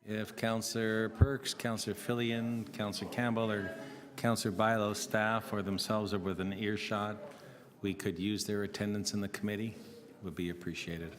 If Councillor Perks, Councillor Fillion, Councillor Campbell, or Councillor Bilo staff or themselves are within earshot, we could use their attendance in the committee, would be appreciated.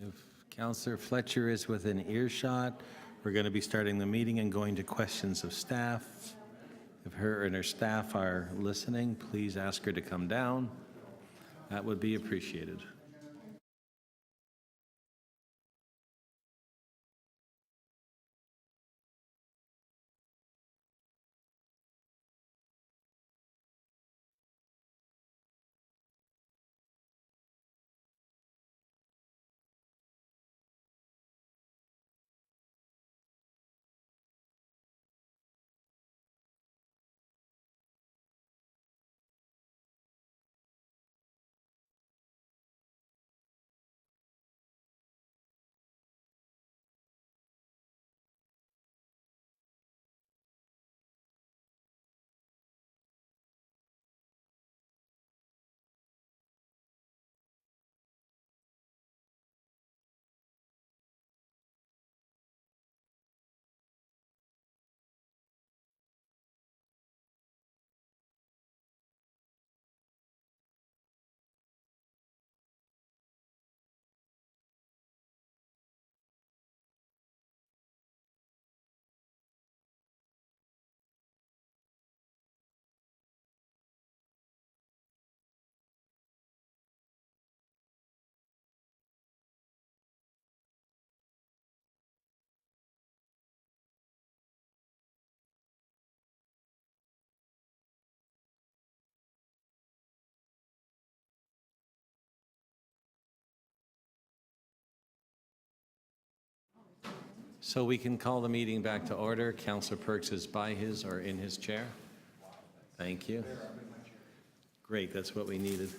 If Councillor Fletcher is within earshot, we're going to be starting the meeting and going to questions of staff. If her and her staff are listening, please ask her to come down. That would be appreciated. So we can call the meeting back to order. Councillor Perks is by his or in his chair. Thank you. Great, that's what we needed.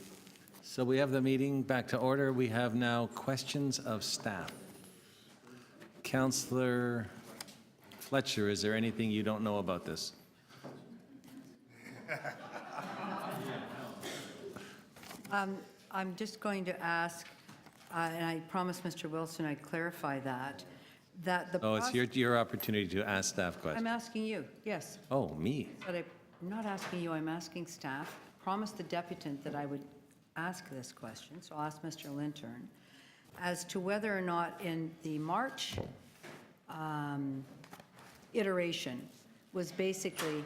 So we have the meeting back to order. We have now questions of staff. Councillor Fletcher, is there anything you don't know about this? I'm just going to ask, and I promised Mr. Wilson I'd clarify that the Oh, it's your opportunity to ask staff questions. I'm asking you, yes. Oh, me? But I'm not asking you, I'm asking staff. Promised the deputant that I would ask this question, so I'll ask Mr. Lintern as to whether or not in the March iteration was basically,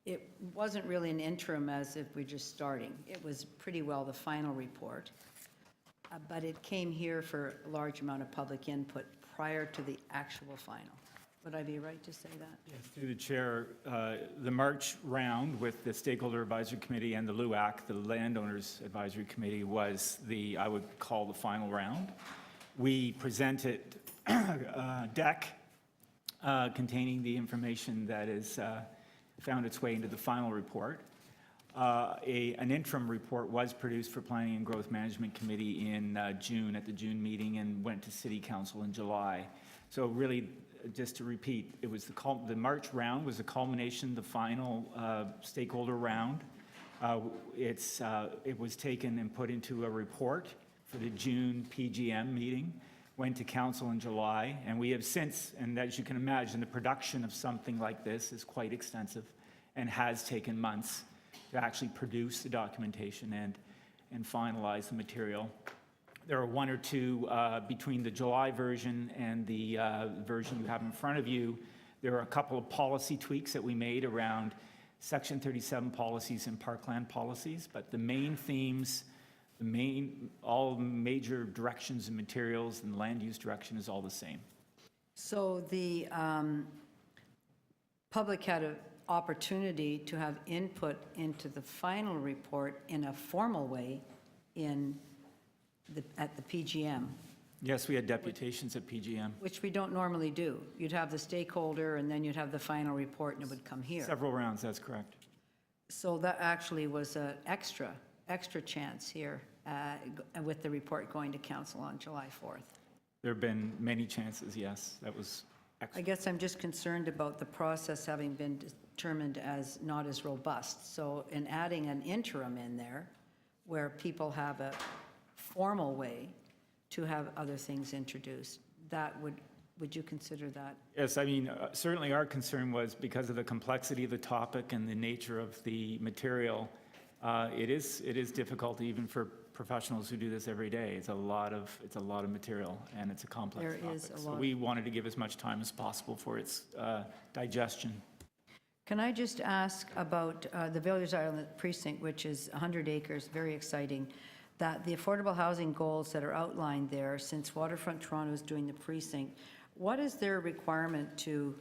it wasn't really an interim as if we're just starting. It was pretty well the final report, but it came here for a large amount of public input prior to the actual final. Would I be right to say that? Yes, through the chair, the March round with the Stakeholder Advisory Committee and the LUAC, the Landowners Advisory Committee, was the, I would call the final round. We presented a deck containing the information that is found its way into the final report. An interim report was produced for Planning and Growth Management Committee in June at the June meeting and went to City Council in July. So really, just to repeat, it was the March round was the culmination, the final stakeholder round. It was taken and put into a report for the June PGM meeting, went to Council in July, and we have since, and as you can imagine, the production of something like this is quite extensive and has taken months to actually produce the documentation. And and finalize the material. There are one or two between the July version and the version you have in front of you. There are a couple of policy tweaks that we made around Section 37 policies and parkland policies, but the main themes, all major directions and materials and land use direction is all the same. So the public had an opportunity to have input into the final report in a formal way at the PGM, Yes, we had deputations at PGM. which we don't normally do. You'd have the stakeholder, and then you'd have the final report, and it would come here. Several rounds, that's correct. So that actually was an extra chance here with the report going to council on July 4th. There have been many chances, yes. That was I excellent. guess I'm just concerned about the process having been determined as not as robust. So in adding an interim in there, where people have a formal way to have other things introduced, would you consider that? Yes, I mean, certainly our concern was because of the complexity of the topic and the nature of the material, it is difficult even for professionals who do this every day. It's a lot of material, and it's a complex There topic. is a So lot. we wanted to give as much time as possible for its digestion. Can I just ask about the Villiers Island precinct, which is 100 acres, very exciting, that the affordable housing goals that are outlined there, since Waterfront Toronto is doing the precinct, what is their requirement to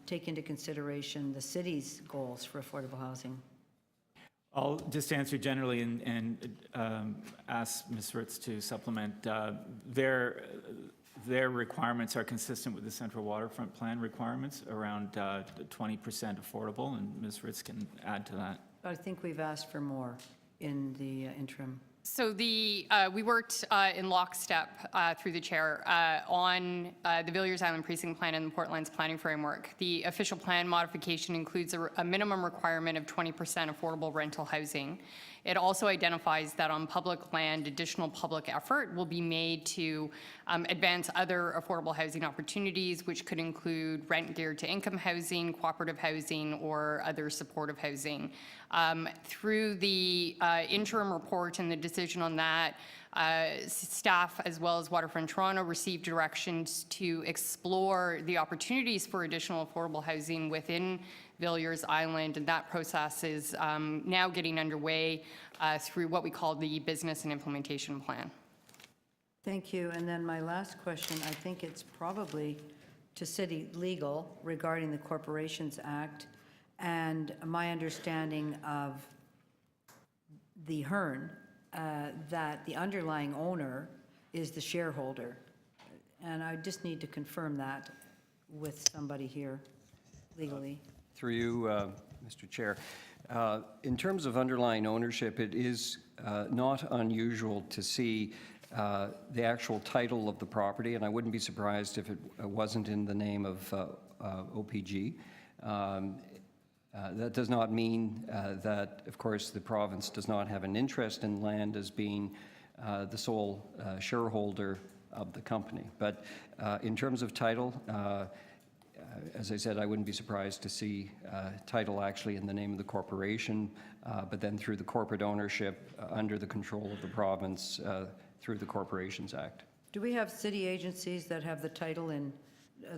take into consideration the city's goals for affordable housing? I'll just answer generally and ask Ms. Ritz to supplement. Their requirements are consistent with the Central Waterfront Plan requirements, around 20% affordable, and Ms. Ritz can add to that. I think we've asked for more in the interim. So we worked in lockstep through the chair on the Villiers Island Precinct Plan and the Portland's planning framework. The official plan modification includes a minimum requirement of 20% affordable rental housing. It also identifies that on public land, additional public effort will be made to advance other affordable housing opportunities, which could include rent geared to income housing, cooperative housing, or other supportive housing. Through the interim report and the decision on that, staff as well as Waterfront Toronto received directions to explore the opportunities for additional affordable housing within Villiers Island, and that process is now getting underway through what we call the Business and Implementation Plan. Thank you. And then my last question, I think it's probably to city legal regarding the Corporations Act, and my understanding of the HERN, that the underlying owner is the shareholder. And I just need to confirm that with somebody here legally. Through you, Mr. Chair. In terms of underlying ownership, it is not unusual to see the actual title of the property, and I wouldn't be surprised if it wasn't in the name of OPG. That does not mean that, of course, the province does not have an interest in land as being the sole shareholder of the company. But in terms of title, as I said, I wouldn't be surprised to see title actually in the name of the corporation, but then through the corporate ownership under the control of the province through the Corporations Act. Do we have city agencies that have the title in,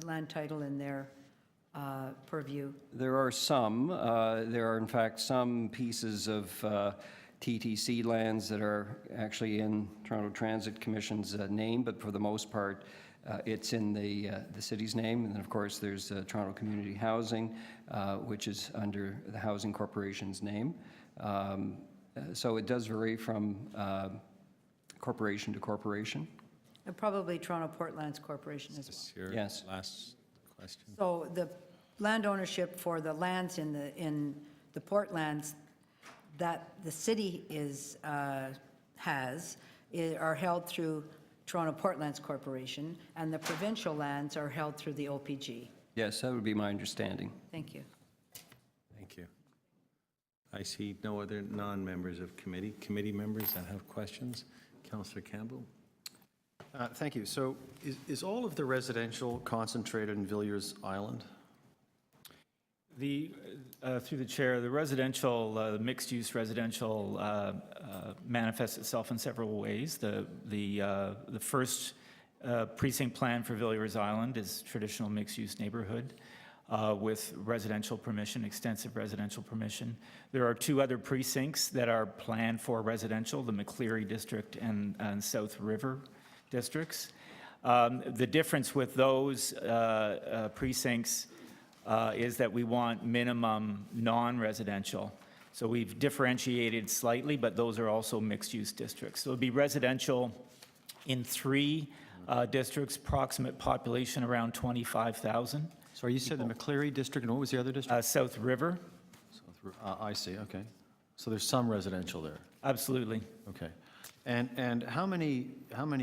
land title in their purview? There are some. There are, in fact, some pieces of TTC lands that are actually in Toronto Transit Commission's name, but for the most part, it's in the city's name. And then, of course, there's Toronto Community Housing, which is under the Housing Corporation's name. So it does vary from corporation to corporation. And probably Toronto Portlands Corporation as well. Is this your Yes. last question? So the land ownership for the lands in the Portlands that the city has are held through Toronto Portlands Corporation, and the provincial lands are held through the OPG. Yes, that would be my understanding. Thank you. Thank you. I see no other non-members of committee members that have questions. Councillor Campbell? Thank you. So is all of the residential concentrated in Villiers Island? Through the chair, the residential, mixed-use residential manifests itself in several ways. The first precinct plan for Villiers Island is traditional mixed-use neighborhood with residential permission, extensive residential permission. There are two other precincts that are planned for residential, the McCleary District and South River districts. The difference with those precincts is that we want minimum non-residential. So we've differentiated slightly, but those are also mixed-use districts. So it'll be residential in three districts, approximate population around 25,000. So you said the McCleary district, and what was the other district? South River, I see, okay. So there's some residential there, absolutely. okay. And how many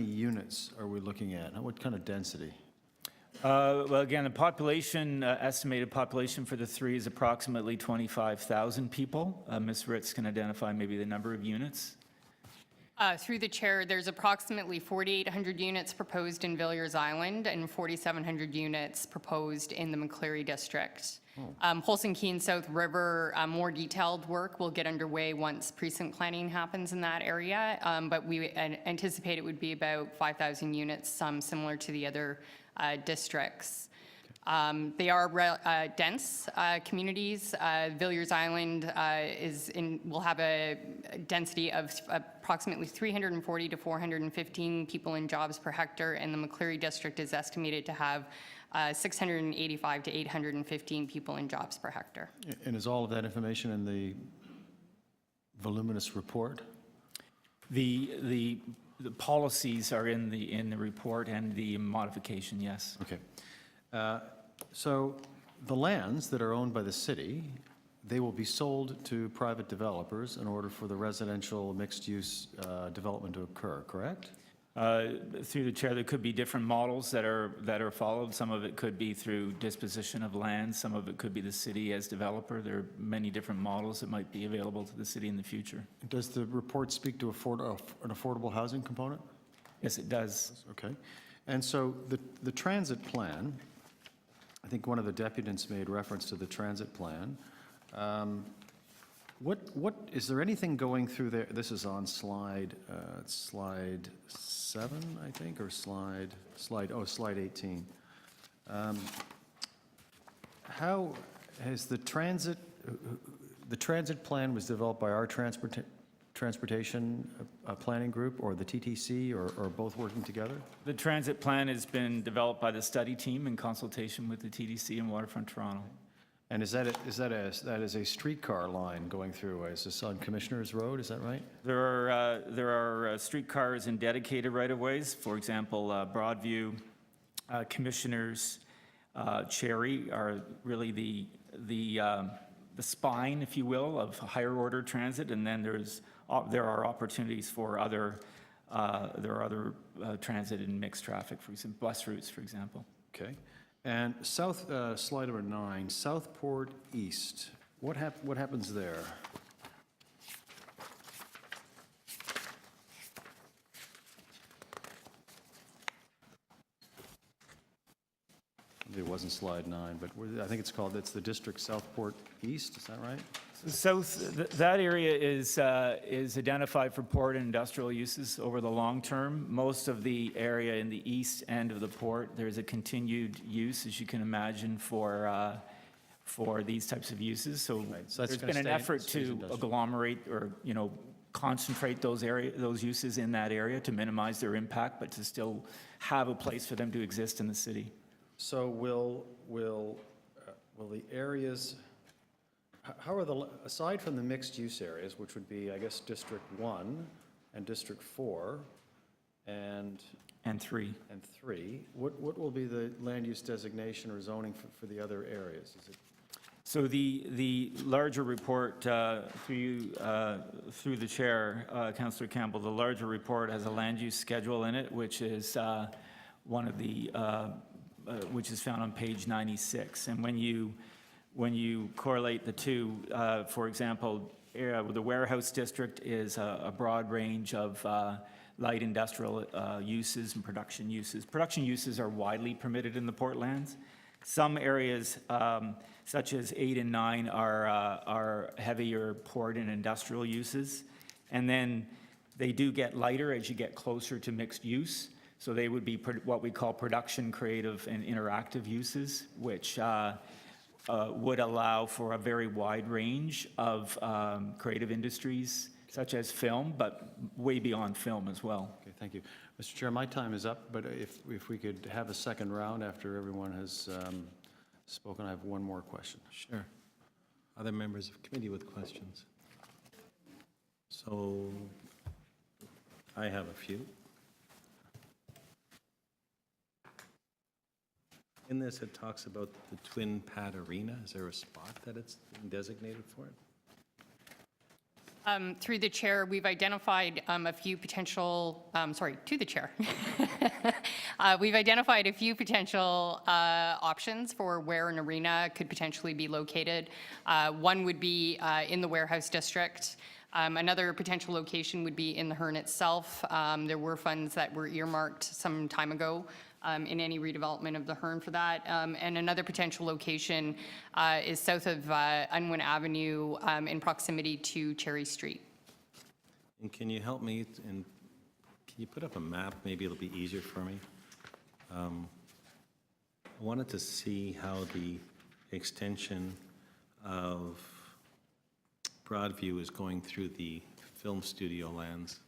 units are we looking at? What kind of density? Well, again, the population, estimated population for the three is approximately 25,000 people. Ms. Ritz can identify maybe the number of units. Through the chair, there's approximately 4,800 units proposed in Villiers Island and 4,700 units proposed in the McCleary district. Holson Key and South River, more detailed work will get underway once precinct planning happens in that area, but we anticipate it would be about 5,000 units, some similar to the other districts. They are dense communities. Villiers Island will have a density of approximately 340 to 415 people in jobs per hectare, and the McCleary district is estimated to have 685 to 815 people in jobs per hectare. And is all of that information in the voluminous report? The policies are in the report and the modification, yes. Okay. So the lands that are owned by the city, they will be sold to private developers in order for the residential mixed-use development to occur, correct? Through the chair, there could be different models that are followed. Some of it could be through disposition of land. Some of it could be the city as developer. There are many different models that might be available to the city in the future. Does the report speak to an affordable housing component? Yes, it does. Okay. And so the transit plan, I think one of the deputants made reference to the transit plan. What is there anything going through there? This is on slide 7, I think, or slide 18. How has the transit plan was developed by our transportation planning group or the TTC or both working together? The transit plan has been developed by the study team in consultation with the TDC and Waterfront Toronto. And is that a streetcar line going through? Is this on Commissioners Road? Is that right? There are streetcars in dedicated right-of-ways. For example, Broadview, Commissioners, Cherry are really the spine, if you will, of higher order transit, and then there are opportunities for other transit and mixed traffic, for example, bus routes, for example. Okay. And slide number 9, Southport East. What happens there? Maybe it wasn't slide 9, but I think it's the district Southport East, is that right? That area is identified for port and industrial uses over the long term. Most of the area in the east end of the port, there's a continued use, as you can imagine, for these types of uses. So Right. So that's there's gonna been an stay effort to industrial. agglomerate or, concentrate those uses in that area to minimize their impact, but to still have a place for them to exist in the city. So will the areas, how are aside from the mixed-use areas, which would be, I guess, District 1 and District 4 and 3. 3, what will be the land use designation or zoning for the other areas? Is it? So the larger report, through the chair, Councillor Campbell, the larger report has a land use schedule in it, which is one of the, which is found on page 96. And when you correlate the two, for example, the warehouse district is a broad range of light industrial uses and production uses. Production uses are widely permitted in the Portlands. Some areas, such as 8 and 9, are heavier port and industrial uses. And then they do get lighter as you get closer to mixed use. So they would be what we call production, creative, and interactive uses, which would allow for a very wide range of creative industries, such as film, but way beyond film as well. Okay, thank you. Mr. Chair, my time is up, but if we could have a second round after everyone has spoken, I have one more question. Sure. Other members of committee with questions? So I have a few. In this, it talks about the Twin Pad Arena. Is there a spot that it's designated for it? Through the chair, we've identified a few potential, to the chair. We've identified a few potential options for where an arena could potentially be located. One would be in the warehouse district. Another potential location would be in the Hearn itself. There were funds that were earmarked some time ago in any redevelopment of the Hearn for that. And another potential location is south of Unwin Avenue in proximity to Cherry Street. And can you help me, and can you put up a map? Maybe it'll be easier for me. I wanted to see how the extension of Broadview is going through the film studio lands.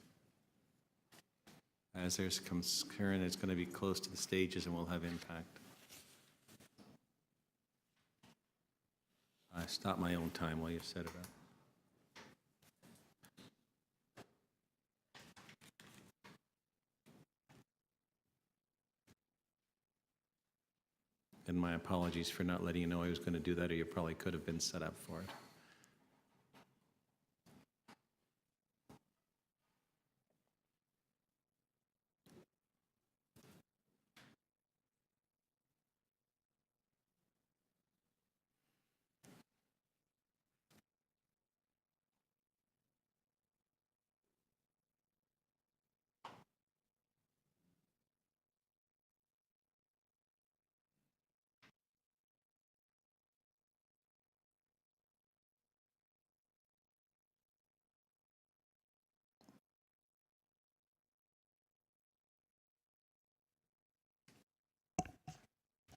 As there's concern, it's going to be close to the stages and will have impact. I stopped my own time while you set it up. And my apologies for not letting you know I was going to do that, or you probably could have been set up for it.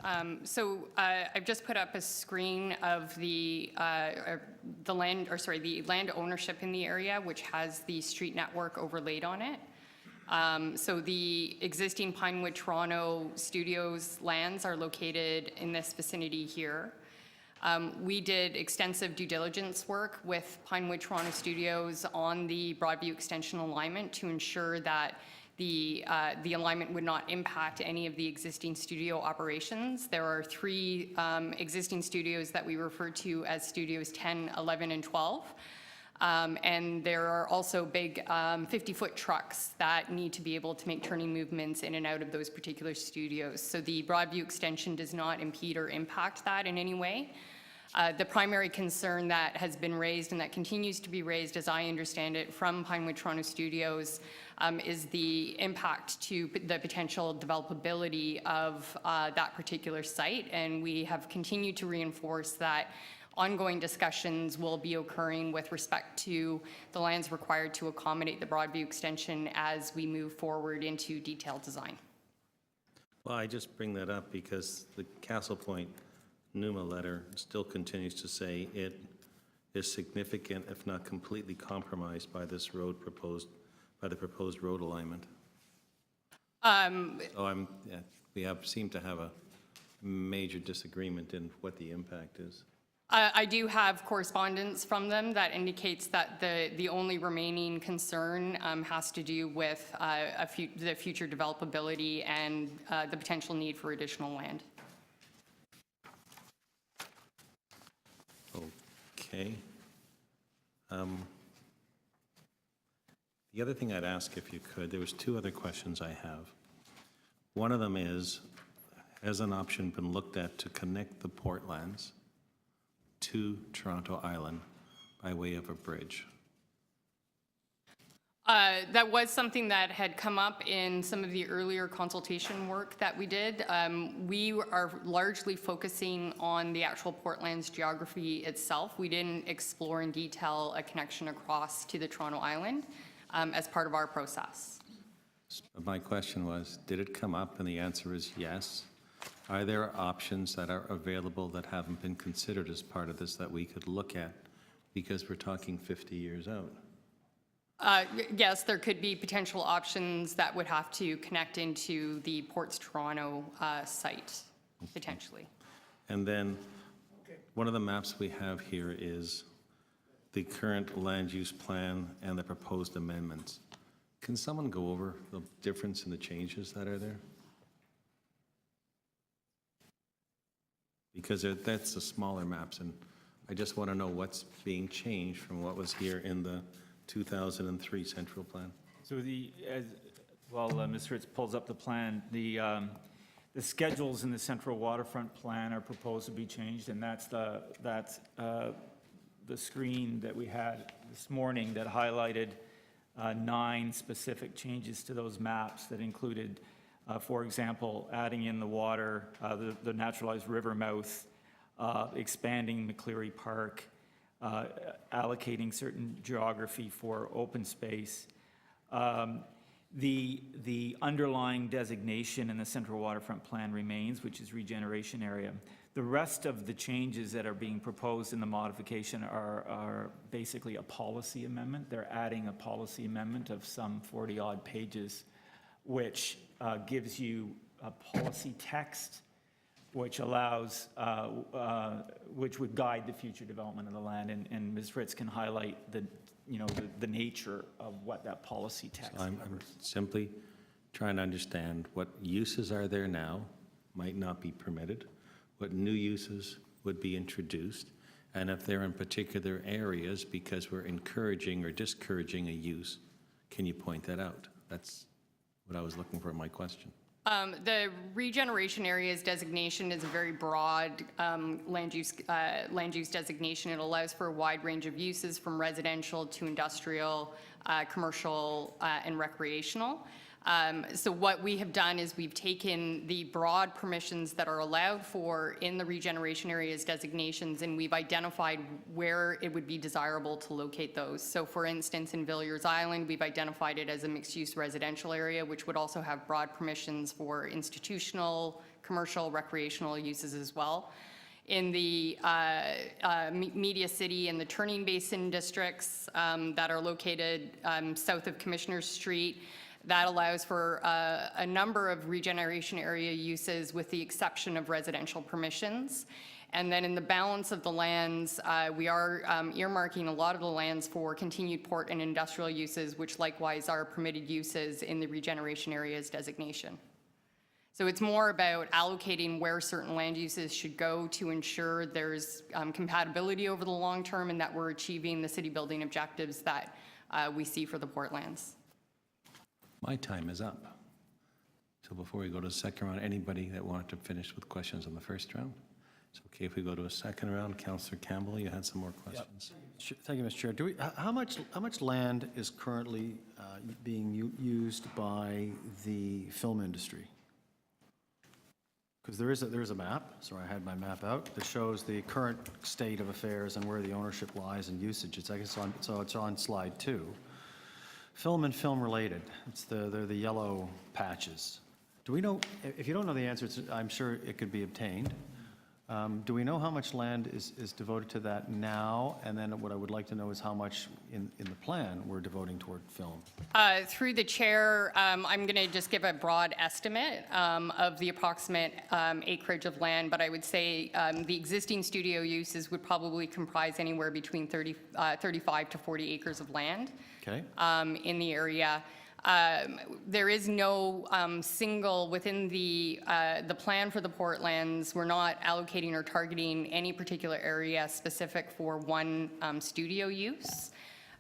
I've just put up a screen of the land, or sorry, the land ownership in the area, which has the street network overlaid on it. So the existing Pinewood Toronto Studios lands are located in this vicinity here. We did extensive due diligence work with Pinewood Toronto Studios on the Broadview extension alignment to ensure that the alignment would not impact any of the existing studio operations. There are 3 existing studios that we refer to as Studios 10, 11, and 12. And there are also big 50-foot trucks that need to be able to make turning movements in and out of those particular studios. So the Broadview extension does not impede or impact that in any way. The primary concern that has been raised and that continues to be raised, as I understand it, from Pinewood Toronto Studios is the impact to the potential developability of that particular site. And we have continued to reinforce that ongoing discussions will be occurring with respect to the lands required to accommodate the Broadview extension as we move forward into detailed design. Well, I just bring that up because the Castle Point NUMA letter still continues to say it is significant, if not completely compromised by this road proposed, by the proposed road alignment. We seem to have a major disagreement in what the impact is. I do have correspondence from them that indicates that the only remaining concern has to do with the future developability and the potential need for additional land. Okay. The other thing I'd ask, if you could, there was 2 other questions I have. One of them is, has an option been looked at to connect the Portlands to Toronto Island by way of a bridge? That was something that had come up in some of the earlier consultation work that we did. We are largely focusing on the actual Portland's geography itself. We didn't explore in detail a connection across to the Toronto Island as part of our process. My question was, did it come up? And the answer is yes. Are there options that are available that haven't been considered as part of this that we could look at? Because we're talking 50 years out. Yes, there could be potential options that would have to connect into the Ports Toronto site, potentially. And then, one of the maps we have here is the current land use plan and the proposed amendments. Can someone go over the difference in the changes that are there? Because that's the smaller maps, and I just want to know what's being changed from what was here in the 2003 central plan. So while Ms. Ritz pulls up the plan, the schedules in the central waterfront plan are proposed to be changed, and that's the screen that we had this morning that highlighted 9 specific changes to those maps that included, for example, adding in the water, the naturalized river mouth, expanding McCleary Park, allocating certain geography for open space. The underlying designation in the central waterfront plan remains, which is regeneration area. The rest of the changes that are being proposed in the modification are basically a policy amendment. They're adding a policy amendment of some 40-odd pages, which gives you a policy text which allows, which would guide the future development of the land, and Ms. Ritz can highlight the nature of what that policy text I'm covers. simply trying to understand what uses are there now, might not be permitted, what new uses would be introduced, and if they're in particular areas because we're encouraging or discouraging a use, can you point that out? That's what I was looking for in my question. The regeneration areas designation is a very broad land use designation. It allows for a wide range of uses from residential to industrial, commercial, and recreational. So what we have done is we've taken the broad permissions that are allowed for in the regeneration areas designations, and we've identified where it would be desirable to locate those. So for instance, in Villiers Island, we've identified it as a mixed-use residential area, which would also have broad permissions for institutional, commercial, recreational uses as well. In the Media City and the Turning Basin districts that are located south of Commissioner Street, that allows for a number of regeneration area uses with the exception of residential permissions. And then in the balance of the lands, we are earmarking a lot of the lands for continued port and industrial uses, which likewise are permitted uses in the regeneration areas designation. So it's more about allocating where certain land uses should go to ensure there's compatibility over the long term and that we're achieving the city building objectives that we see for the portlands. My time is up. So before we go to the second round, anybody that wanted to finish with questions on the first round? It's okay if we go to a second round. Councillor Campbell, you had some more questions. Thank you, Mr. Chair. How much land is currently being used by the film industry? Because there is a map, sorry, I had my map out, that shows the current state of affairs and where the ownership lies and usage. It's on slide 2. Film and film related, they're the yellow patches. Do we know, if you don't know the answer, I'm sure it could be obtained. Do we know how much land is devoted to that now? And then what I would like to know is how much in the plan we're devoting toward film. Through the chair, I'm going to just give a broad estimate of the approximate acreage of land, but I would say the existing studio uses would probably comprise anywhere between 35 to 40 acres of land. Okay. In the area. There is no single, within the plan for the Portlands, we're not allocating or targeting any particular area specific for one studio use.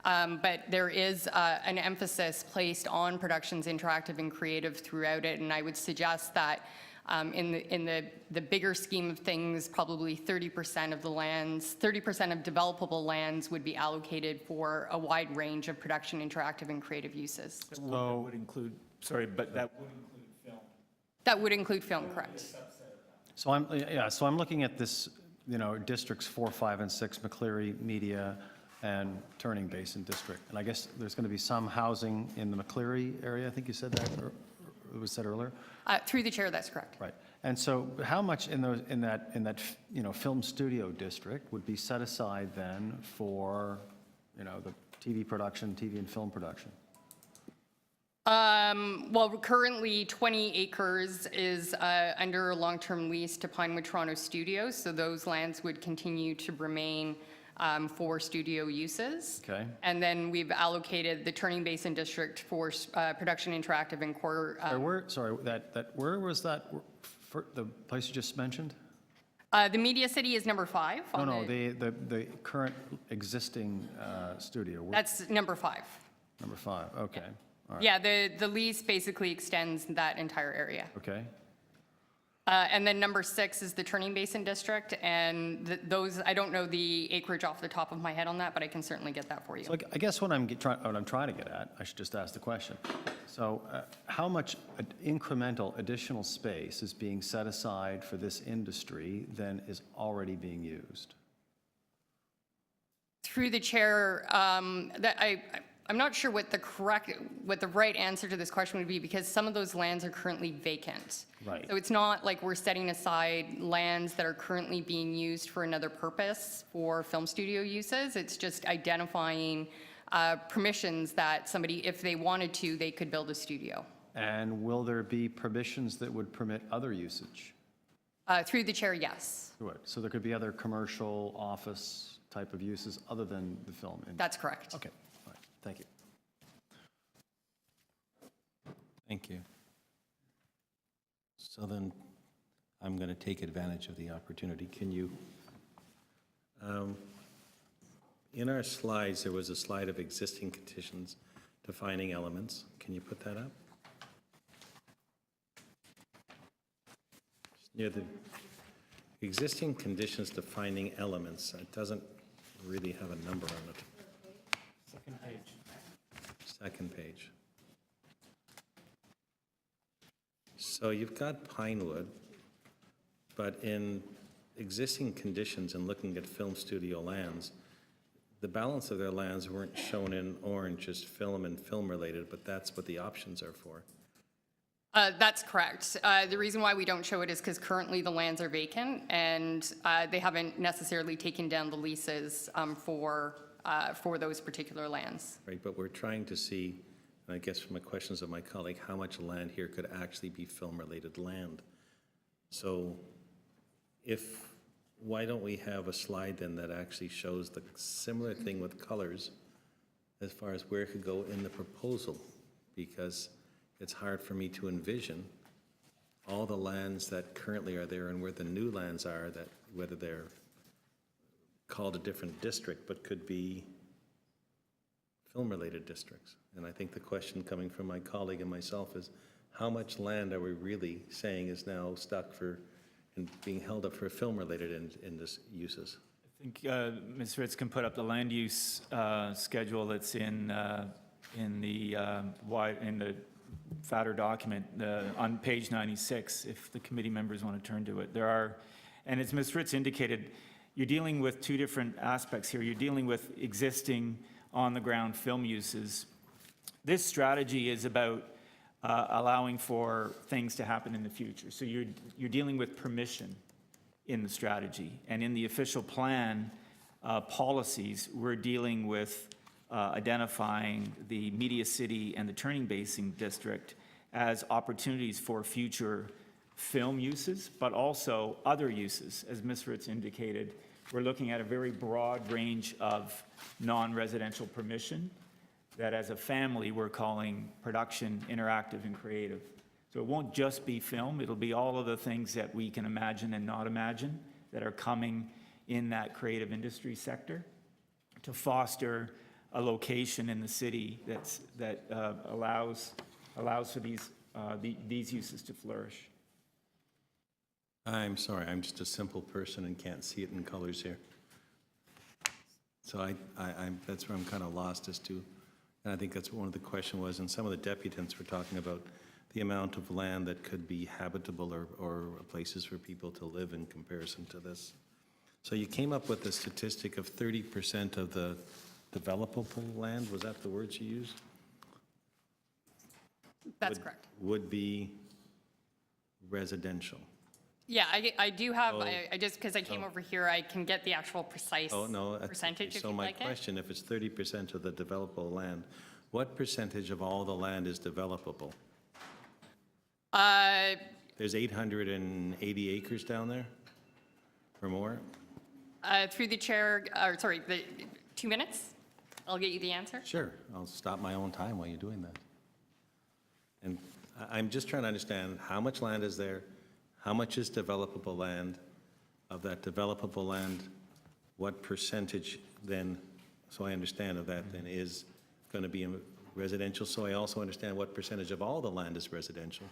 But there is an emphasis placed on productions interactive and creative throughout it, and I would suggest that In the bigger scheme of things, probably 30% of the lands, 30% of developable lands would be allocated for a wide range of production, interactive, and creative uses. That would include, sorry, but that would include film. That would include film, correct? So I'm looking at this, districts 4, 5, and 6, McCleary, Media, and Turning Basin District. And I guess there's going to be some housing in the McCleary area, I think you said that, or it was said earlier? Through the chair, that's correct. Right. And so how much in that film studio district would be set aside then for, the TV production, TV and film production? Well, currently 20 acres is under a long-term lease to Pinewood Toronto Studios, so those lands would continue to remain for studio uses. Okay. And then we've allocated the Turning Basin District for production, interactive, and core. Where was that, for the place you just mentioned? The Media City is number 5. No, the current existing studio. That's number 5. Number 5, okay. All right. Yeah, the lease basically extends that entire area. Okay. And then number 6 is the Turning Basin District, and those, I don't know the acreage off the top of my head on that, but I can certainly get that for you. So I guess what I'm trying to get at, I should just ask the question. So how much incremental additional space is being set aside for this industry than is already being used? Through the chair, I'm not sure what the right answer to this question would be, because some of those lands are currently vacant. Right. So it's not like we're setting aside lands that are currently being used for another purpose for film studio uses. It's just identifying permissions that somebody, if they wanted to, they could build a studio. And will there be permissions that would permit other usage? Through the chair, yes. Good. So there could be other commercial, office type of uses other than the film industry? That's correct. Okay, all right, thank you. Thank you. So then, I'm going to take advantage of the opportunity. Can you, in our slides, there was a slide of existing conditions defining elements. Can you put that up? Near the existing conditions defining elements, it doesn't really have a number on it. Second page. Second page. So you've got Pinewood, but in existing conditions and looking at film studio lands, the balance of their lands weren't shown in orange as film and film-related, but that's what the options are for. That's correct. The reason why we don't show it is because currently the lands are vacant, and they haven't necessarily taken down the leases for those particular lands. Right, but we're trying to see, and I guess from the questions of my colleague, how much land here could actually be film-related land? So why don't we have a slide then that actually shows the similar thing with colors as far as where it could go in the proposal? Because it's hard for me to envision all the lands that currently are there and where the new lands are, that whether they're called a different district, but could be film-related districts. And I think the question coming from my colleague and myself is, how much land are we really saying is now stuck for and being held up for film-related in this uses? I think Ms. Ritz can put up the land use schedule that's in the fatter document on page 96, if the committee members want to turn to it. And as Ms. Ritz indicated, you're dealing with two different aspects here. You're dealing with existing on-the-ground film uses. This strategy is about allowing for things to happen in the future. So you're dealing with permission in the strategy. And in the official plan policies, we're dealing with identifying the Media City and the Turning Basin District as opportunities for future film uses, but also other uses. As Ms. Ritz indicated, we're looking at a very broad range of non-residential permission that as a family we're calling production, interactive, and creative. So it won't just be film, it'll be all of the things that we can imagine and not imagine that are coming in that creative industry sector to foster a location in the city that allows for these uses to flourish. I'm sorry, I'm just a simple person and can't see it in colors here. So that's where I'm kind of lost as to, and I think that's what one of the question was, and some of the deputants were talking about the amount of land that could be habitable or places for people to live in comparison to this. So you came up with a statistic of 30% of the developable land, was that the words you used? That's correct. Would be residential. Yeah, I do have, Oh. I just, because I came over here, I can get the actual precise Oh, no. that's- percentage if So you'd my like it. question, if it's 30% of the developable land, what percentage of all the land is developable? There's 880 acres down there or more? Through the chair, or sorry, the 2 minutes? I'll get you the answer. Sure, I'll stop my own time while you're doing that. And I'm just trying to understand how much land is there, how much is developable land, of that developable land, what percentage then, so I understand of that then is going to be in residential, so I also understand what percentage of all the land is residential.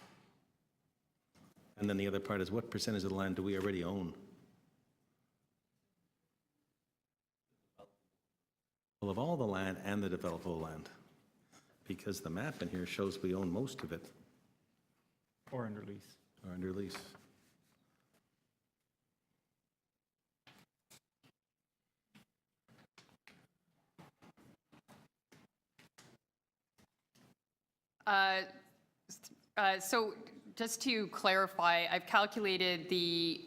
And then the other part is what percentage of the land do we already own? Well, of all the land and the developable land, because the map in here shows we own most of it, Or under lease. or under lease. So just to clarify, I've calculated the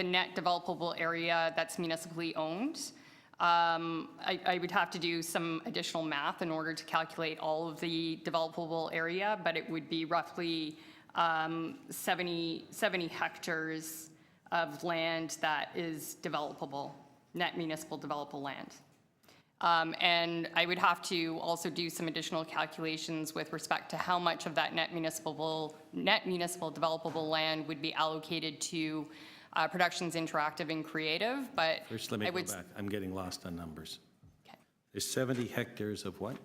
net developable area that's municipally owned. I would have to do some additional math in order to calculate all of the developable area, but it would be roughly 70 hectares of land that is developable, net municipal developable land. And I would have to also do some additional calculations with respect to how much of that net municipal developable land would be allocated to Productions Interactive and Creative, but First, let me I go would, back. I'm getting lost on numbers. okay. There's 70 hectares of what?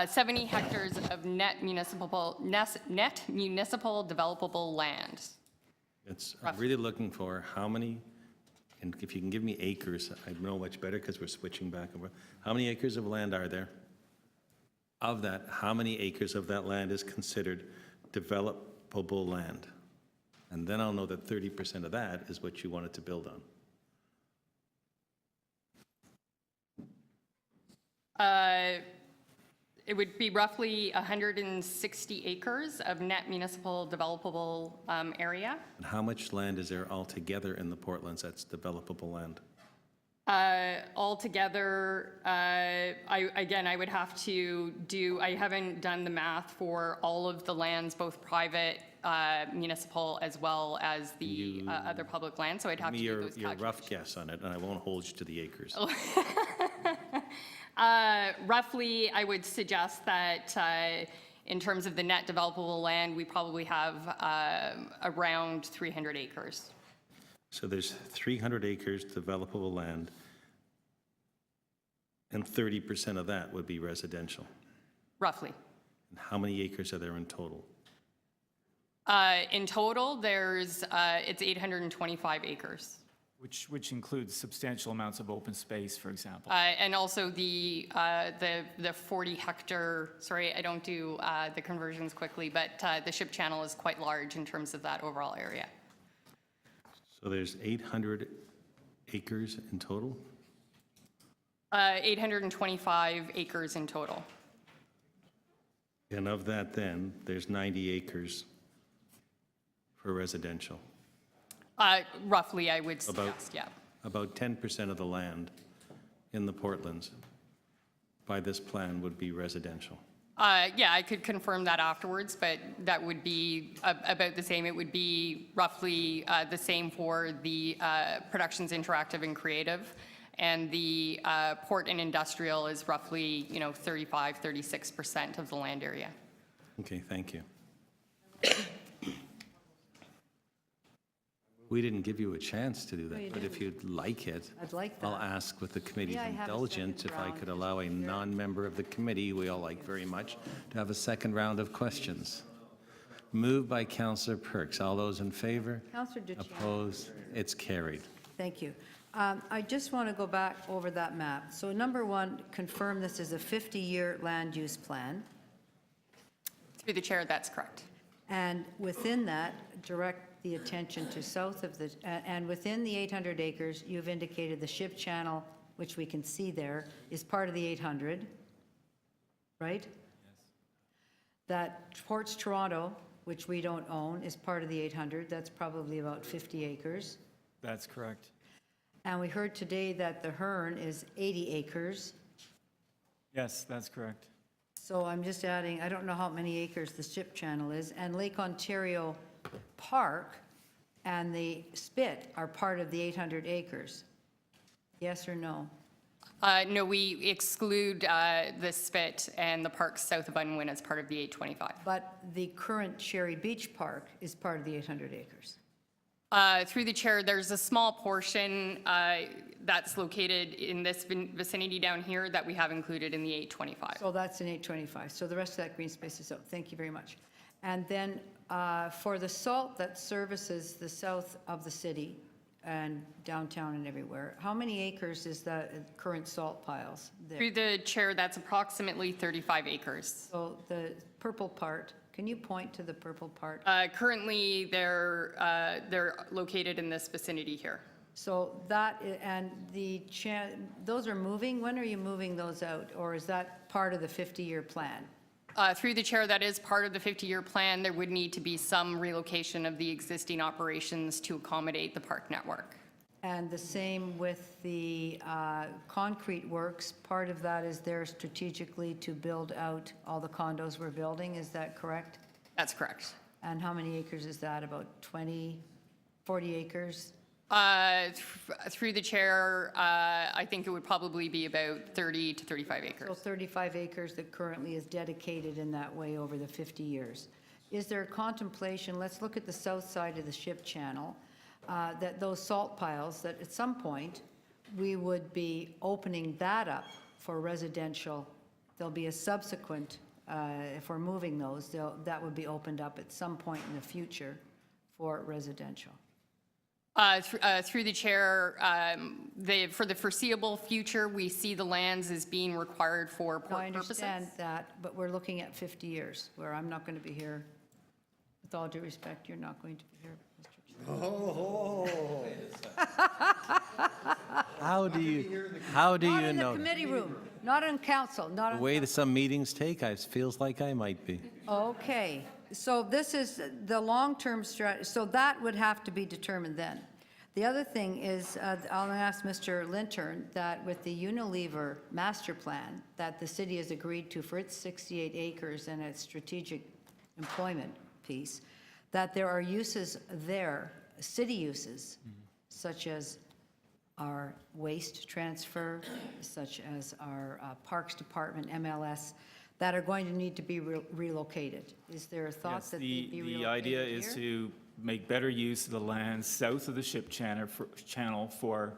70 hectares of net municipal developable land. I'm really looking for how many, and if you can give me acres, I'd know much better because we're switching back and forth. How many acres of land are there? Of that, how many acres of that land is considered developable land? And then I'll know that 30% of that is what you wanted to build on. It would be roughly 160 acres of net municipal developable area. And how much land is there altogether in the Portlands that's developable land? Altogether, I would have to do, I haven't done the math for all of the lands, both private, municipal, as well as the other public land, so I'd have to Give do me those your rough calculations. guess on it, and I won't hold you to the acres. Roughly, I would suggest that in terms of the net developable land, we probably have around 300 acres. So there's 300 acres developable land, and 30% of that would be residential. Roughly. And how many acres are there in total? In total, there's, it's 825 acres. Which includes substantial amounts of open space, for example. And also the 40 hectare, sorry, I don't do the conversions quickly, but the ship channel is quite large in terms of that overall area. So there's 800 acres in total? 825 acres in total. And of that then, there's 90 acres for residential. Roughly, I would suggest, yeah. About 10% of the land in the Portlands by this plan would be residential. Yeah, I could confirm that afterwards, but that would be about the same. It would be roughly the same for the Productions Interactive and Creative, and the Port and Industrial is roughly, 35, 36% of the land area. Okay, thank you. We didn't give you a chance to do No, you that, but if you'd like it, I'd like I'll that. ask with the committee's Yeah, I have a indulgence second if I round, could just allow a to be fair. non-member of the committee, we all like very much, to have a second round of questions. Moved by Counselor Perks. All those in favor? Counselor Duchesne. Opposed? It's carried. Thank you. I just want to go back over that map. So number one, confirm this is a 50-year land use plan. Through the chair, that's correct. And within that, direct the attention to south of the, and within the 800 acres, you've indicated the ship channel, which we can see there, is part of the 800, right? Yes. That Ports Toronto, which we don't own, is part of the 800. That's probably about 50 acres. That's correct. And we heard today that the Hearn is 80 acres. Yes, that's correct. So I'm just adding, I don't know how many acres the ship channel is, and Lake Ontario Park and the Spit are part of the 800 acres. Yes or no? No, we exclude the Spit and the parks south of Unwin as part of the 825. But the current Cherry Beach Park is part of the 800 acres. Through the chair, there's a small portion that's located in this vicinity down here that we have included in the 825. So that's an 825. So the rest of that green space is out. Thank you very much. And then for the salt that services the south of the city and downtown and everywhere, how many acres is the current salt piles there? Through the chair, that's approximately 35 acres. So the purple part, can you point to the purple part? Currently, they're located in this vicinity here. So that, and those are moving? When are you moving those out? Or is that part of the 50-year plan? Through the chair, that is part of the 50-year plan. There would need to be some relocation of the existing operations to accommodate the park network. And the same with the concrete works. Part of that is there strategically to build out all the condos we're building. Is that correct? That's correct. And how many acres is that? About 20, 40 acres? Through the chair, I think it would probably be about 30 to 35 So acres. 35 acres that currently is dedicated in that way over the 50 years. Is there contemplation, let's look at the south side of the ship channel, that those salt piles, that at some point, we would be opening that up for residential. There'll be a subsequent, if we're moving those, that would be opened up at some point in the future for residential. Through the chair, for the foreseeable future, we see the lands as being required for No, I port purposes. understand that, but we're looking at 50 years, where I'm not going to be here. With all due respect, you're not going to be here, Mr. Chair. How do you Not in the know? committee room, not in council, not The on. way that some meetings take, it feels like I might be. Okay, so this is the long-term strategy, so that would have to be determined then. The other thing is, I'll ask Mr. Lintern that with the Unilever master plan that the city has agreed to for its 68 acres and its strategic employment piece, that there are uses there, city uses, such as our waste transfer, such as our Parks Department, MLS, that are going to need to be relocated. Is there a thought Yes, that they be relocated the idea is here? to make better use of the land south of the ship channel for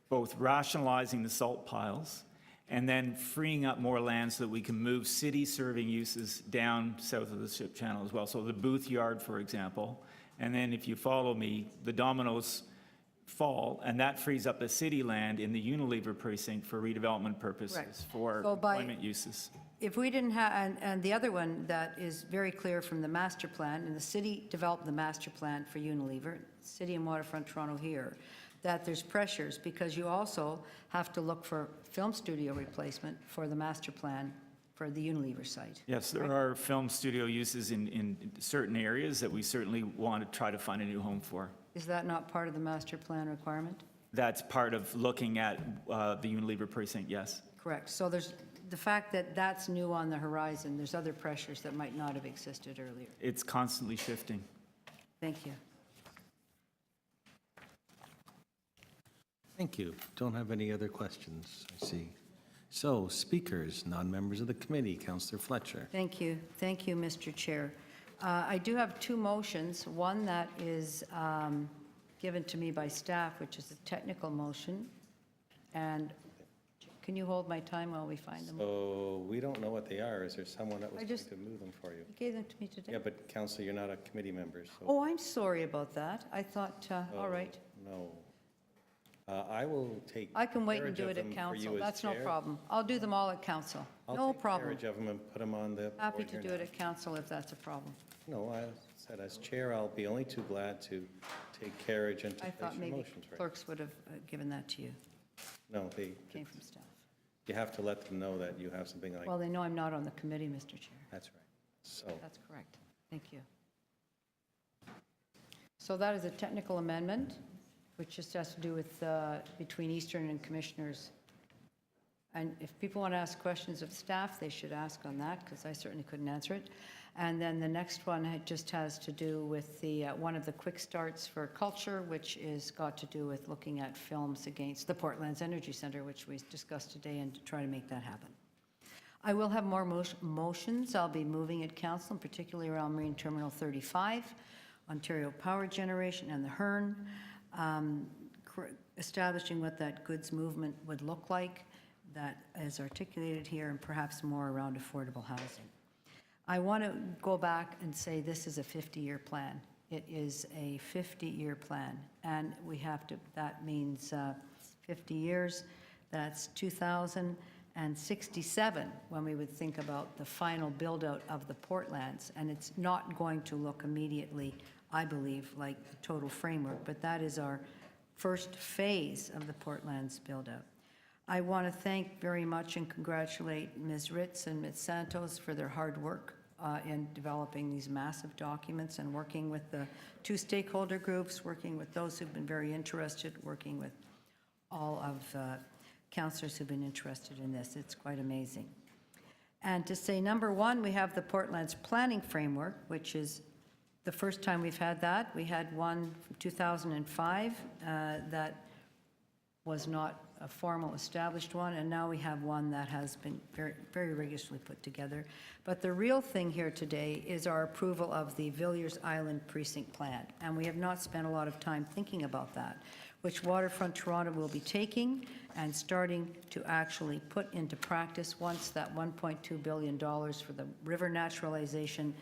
both rationalizing the salt piles and then freeing up more land so that we can move city-serving uses down south of the ship channel as well. So the Booth Yard, for example, and then if you follow me, the Domino's fall, and that frees up the city land in the Unilever precinct for redevelopment purposes, Correct. for So by- employment uses. If we didn't have, and the other one that is very clear from the master plan, and the city developed the master plan for Unilever, City and Waterfront Toronto here, that there's pressures because you also have to look for film studio replacement for the master plan for the Unilever site. Yes, there are film studio uses in certain areas that we certainly want to try to find a new home for. Is that not part of the master plan requirement? That's part of looking at the Unilever precinct, yes. Correct. So there's the fact that that's new on the horizon, there's other pressures that might not have existed earlier. It's constantly shifting. Thank you. Thank you. Don't have any other questions, I see. So, speakers, non-members of the committee, Councillor Fletcher. Thank you. Thank you, Mr. Chair. I do have two motions. One that is given to me by staff, which is a technical motion. And Can you hold my time while we find them? So we don't know what they are. Is there someone that was I going just- to move them for you? You gave them to me today? Yeah, but Council, you're not a committee member, so. Oh, I'm sorry about that. I thought, all right. No. I will take. I can wait and carriage do of it them at for council. you as That's no chair. problem. I'll do them all at council. I'll No take problem. carriage of them and put them on the. Happy board to here do now. it at council if that's a problem. No, I said as chair, I'll be only too glad to take carriage and to I place thought your maybe motions. Right? clerks would have given that to you. No, Came from staff. you have to let them know that you have something like, Well, they know I'm not on the committee, Mr. Chair. that's right. So, That's correct. Thank you. So that is a technical amendment, which just has to do with, between Eastern and Commissioners. And if people want to ask questions of staff, they should ask on that, because I certainly couldn't answer it. And then the next one just has to do with the, one of the quick starts for culture, which is got to do with looking at films against the Portlands Energy Center, which we discussed today, and to try to make that happen. I will have more motions. I'll be moving at council, and particularly around Marine Terminal 35, Ontario Power Generation, and the Hearn, establishing what that goods movement would look like that is articulated here, and perhaps more around affordable housing. I want to go back and say this is a 50-year plan. It is a 50-year plan, and we have to, that means 50 years, that's 2067 when we would think about the final build-out of the Portlands, and it's not going to look immediately, I believe, like the total framework, but that is our first phase of the Portlands build-out. I want to thank very much and congratulate Ms. Ritz and Ms. Santos for their hard work in developing these massive documents and working with the two stakeholder groups, working with those who've been very interested, working with all of councillors who've been interested in this. It's quite amazing. And to say, number one, we have the Portlands Planning Framework, which is the first time we've had that. We had one from 2005 that was not a formal established one, and now we have one that has been very, very rigorously put together. But the real thing here today is our approval of the Villiers Island Precinct Plan, and we have not spent a lot of time thinking about that, which Waterfront Toronto will be taking and starting to actually put into practice once that $1.2 billion for the river naturalization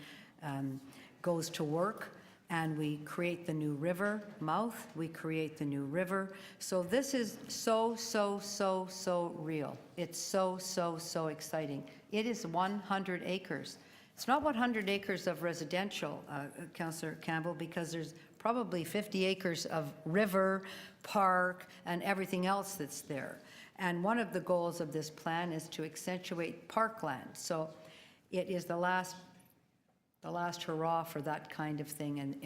goes to work, and we create the new river mouth, we create the new river. So this is so real. It's so exciting. It is 100 acres. It's not 100 acres of residential, Councillor Campbell, because there's probably 50 acres of river, park, and everything else that's there. And one of the goals of this plan is to accentuate parkland. So it is the last hurrah for that kind of thing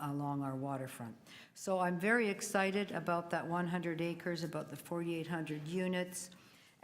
along our waterfront. So I'm very excited about that 100 acres, about the 4,800 units,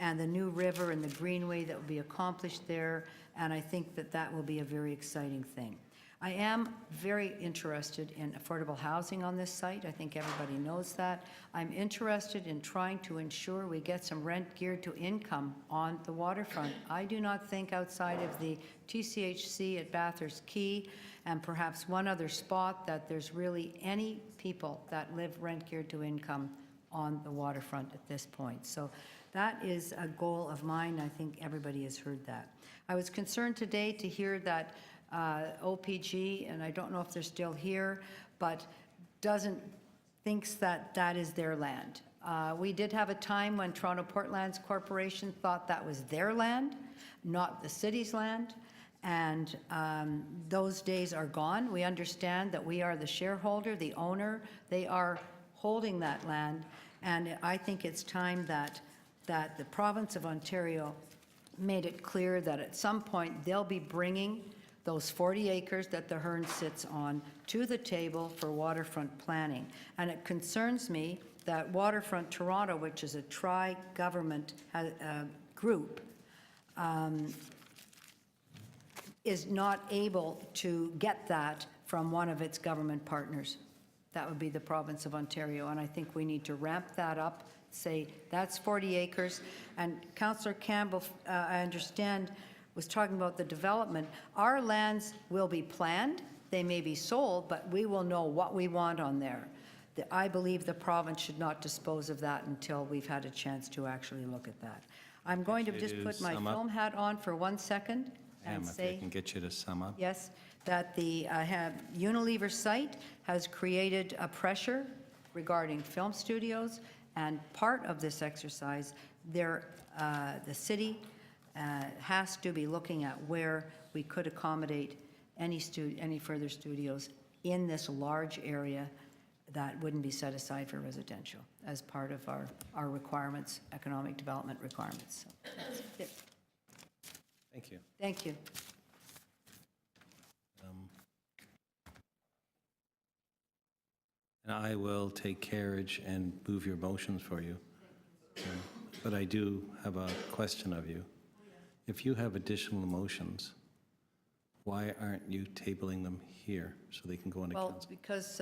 and the new river and the greenway that will be accomplished there, and I think that that will be a very exciting thing. I am very interested in affordable housing on this site. I think everybody knows that. I'm interested in trying to ensure we get some rent geared to income on the waterfront. I do not think outside of the TCHC at Bathurst Quay and perhaps one other spot that there's really any people that live rent geared to income on the waterfront at this point. So that is a goal of mine. I think everybody has heard that. I was concerned today to hear that OPG, and I don't know if they're still here, but thinks that that is their land. We did have a time when Toronto Portlands Corporation thought that was their land, not the city's land, and those days are gone. We understand that we are the shareholder, the owner. They are holding that land, and I think it's time that the province of Ontario made it clear that at some point they'll be bringing those 40 acres that the Hearn sits on to the table for waterfront planning. And it concerns me that Waterfront Toronto, which is a tri-government group, is not able to get that from one of its government partners. That would be the province of Ontario, and I think we need to ramp that up, say that's 40 acres. And Councillor Campbell, I understand, was talking about the development. Our lands will be planned, they may be sold, but we will know what we want on there. I believe the province should not dispose of that until we've had a chance to actually look at that. I'm going to you just to put my sum up? film hat on for 1 second Pam, and if I say, can get you to sum up. yes, that the Unilever site has created a pressure regarding film studios, and part of this exercise, the city has to be looking at where we could accommodate any further studios in this large area that wouldn't be set aside for residential as part of our requirements, economic development requirements. So that's it. Thank you. Thank you. And I will take carriage and move your motions for you. But I do have a question of you. If you have additional motions, why aren't you tabling them here so they can go into Well, council? because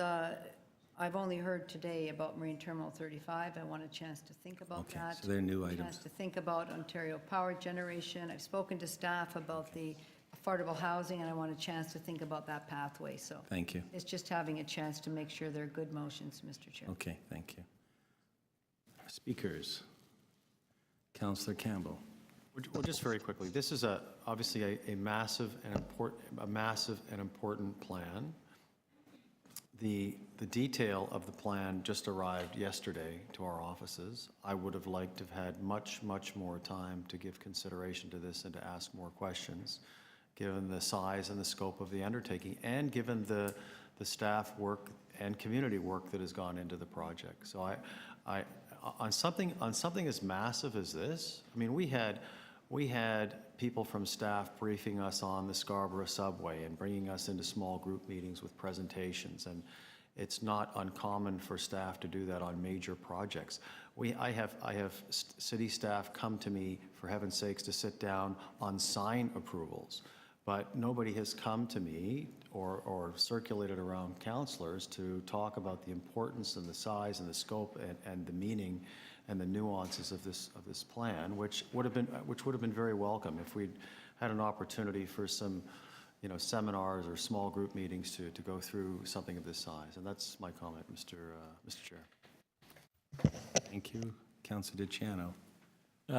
I've only heard today about Marine Terminal 35. I want a chance to think about Okay, that. so they're new A chance items. to think about Ontario power generation. I've spoken to staff about the affordable housing, and I want a chance to think about that pathway. So Thank you. it's just having a chance to make sure they're good motions, Mr. Chair. Okay, thank you. Speakers. Councillor Campbell. Well, just very quickly, this is obviously a massive and important plan. The detail of the plan just arrived yesterday to our offices. I would have liked to have had much more time to give consideration to this and to ask more questions, given the size and the scope of the undertaking, and given the staff work and community work that has gone into the project. So on something as massive as this, I mean, we had people from staff briefing us on the Scarborough subway and bringing us into small group meetings with presentations, and it's not uncommon for staff to do that on major projects. I have city staff come to me, for heaven's sakes, to sit down on sign approvals, but nobody has come to me or circulated around councillors to talk about the importance and the size and the scope and the meaning and the nuances of this plan, which would have been very welcome if we'd had an opportunity for some, seminars or small group meetings to go through something of this size. And that's my comment, Mr. Chair. Thank you. Councillor DiCiano.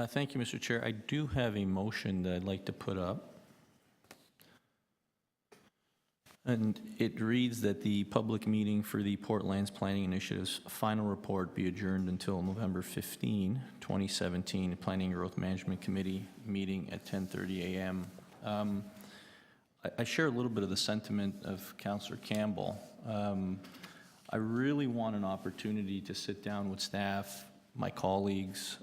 Thank you, Mr. Chair. I do have a motion that I'd like to put up. And it reads that the public meeting for the Port Lands Planning Initiative's final report be adjourned until November 15, 2017, Planning and Growth Management Committee meeting at 10:30 a.m. I share a little bit of the sentiment of Councillor Campbell. I really want an opportunity to sit down with staff, my colleagues,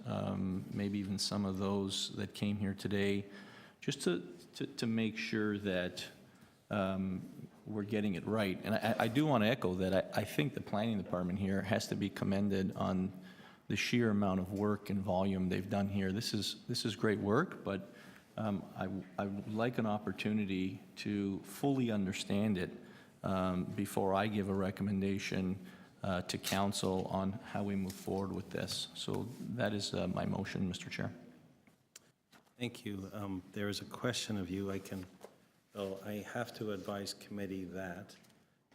maybe even some of those that came here today, just to make sure that we're getting it right. And I do want to echo that I think the planning department here has to be commended on the sheer amount of work and volume they've done here. This is great work, but I would like an opportunity to fully understand it before I give a recommendation to council on how we move forward with this. So that is my motion, Mr. Chair. Thank you. There is a question of you. I have to advise committee that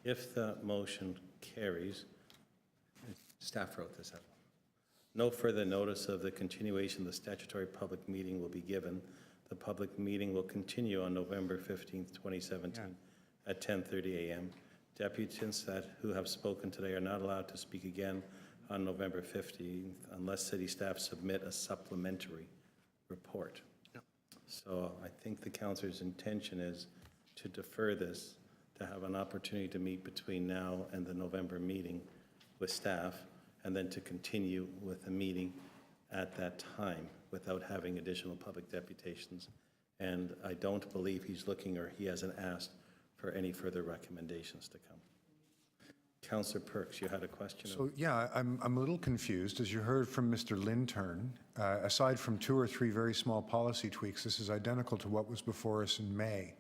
if the motion carries, staff wrote this out, no further notice of the continuation of the statutory public meeting will be given. The public meeting will continue on November 15th, 2017 at 10:30 a.m. Deputants who have spoken today are not allowed to speak again on November 15th unless city staff submit a supplementary report. So I think the councillor's intention is to defer this, to have an opportunity to meet between now and the November meeting with staff, and then to continue with the meeting at that time without having additional public deputations. And I don't believe he's looking, or he hasn't asked for any further recommendations to come. Councillor Perks, you had a question? So, yeah, I'm a little confused. As you heard from Mr. Lintern, aside from 2 or 3 very small policy tweaks, this is identical to what was before us in May.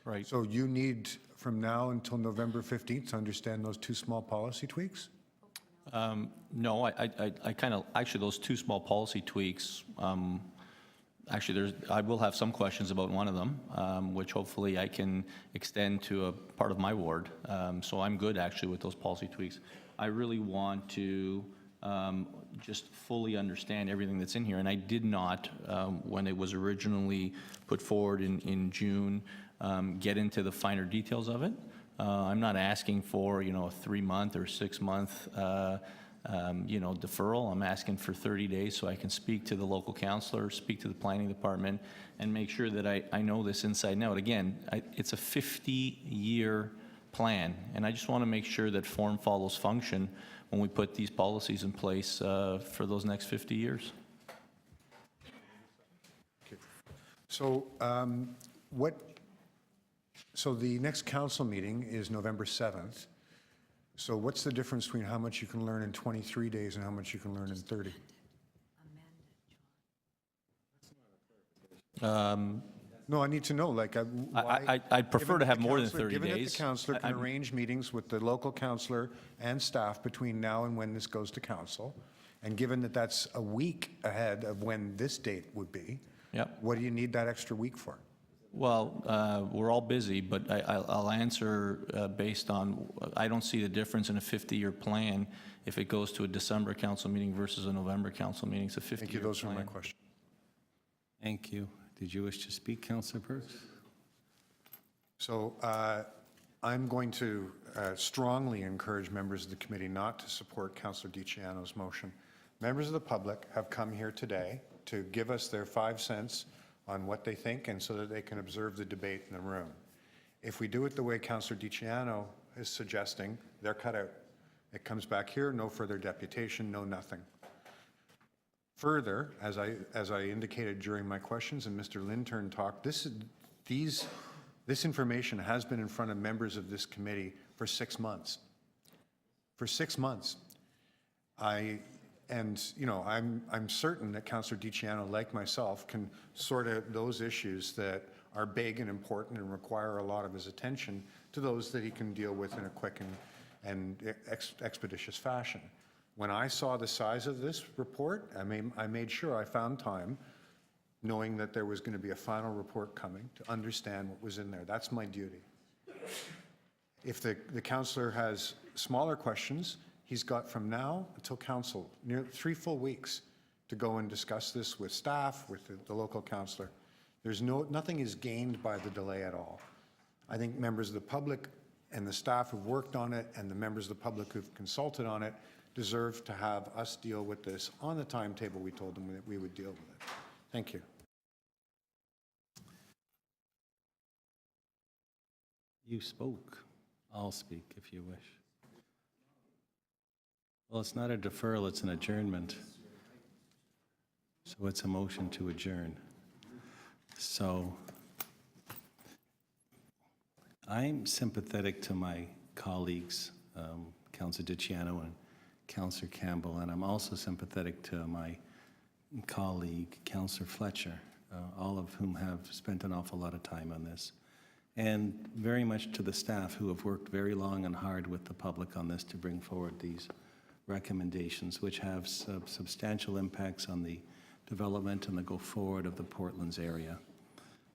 Right. So you need from now until November 15th to understand those 2 small policy tweaks? No, I kind of, actually, those 2 small policy tweaks, Actually, I will have some questions about one of them, which hopefully I can extend to a part of my ward. So I'm good, actually, with those policy tweaks. I really want to just fully understand everything that's in here, and I did not, when it was originally put forward in June, get into the finer details of it. I'm not asking for, a 3-month or 6-month deferral. I'm asking for 30 days so I can speak to the local councillor, speak to the planning department, and make sure that I know this inside and out. Again, it's a 50-year plan, and I just want to make sure that form follows function when we put these policies in place for those next 50 years. So so the next council meeting is November 7th. So what's the difference between how much you can learn in 23 days and how much you can learn in 30? No, I need to know, like, why... I'd prefer to have more than 30 Given that days. the councillor can arrange meetings with the local councillor and staff between now and when this goes to council, and given that that's a week ahead of when this date would be, Yep. what do you need that extra week for? Well, we're all busy, but I'll answer based on, I don't see the difference in a 50-year plan if it goes to a December council meeting versus a November council meeting. It's a 50-year plan. Thank you, those are my questions. Thank you. Did you wish to speak, Councillor Perks? So I'm going to strongly encourage members of the committee not to support Councillor DiCiano's motion. Members of the public have come here today to give us their 5 cents on what they think, and so that they can observe the debate in the room. If we do it the way Councillor DiCiano is suggesting, they're cut out. It comes back here, no further deputation, no nothing. Further, as I indicated during my questions and Mr. Linturn talked, this information has been in front of members of this committee for 6 months. For 6 months. I'm certain that Councillor DiCiano, like myself, can sort out those issues that are big and important and require a lot of his attention to those that he can deal with in a quick and expeditious fashion. When I saw the size of this report, I made sure I found time, knowing that there was going to be a final report coming, to understand what was in there. That's my duty. If the councillor has smaller questions, he's got from now until council, near 3 full weeks, to go and discuss this with staff, with the local councillor. Nothing is gained by the delay at all. I think members of the public and the staff who've worked on it and the members of the public who've consulted on it deserve to have us deal with this on the timetable we told them that we would deal with it. Thank you. You spoke. I'll speak if you wish. Well, it's not a deferral, it's an adjournment. So it's a motion to adjourn. So I'm sympathetic to my colleagues, Councillor DiCiano and Councillor Campbell, and I'm also sympathetic to my colleague, Councillor Fletcher, all of whom have spent an awful lot of time on this. And very much to the staff who have worked very long and hard with the public on this to bring forward these recommendations, which have substantial impacts on the development and the go forward of the Portlands area.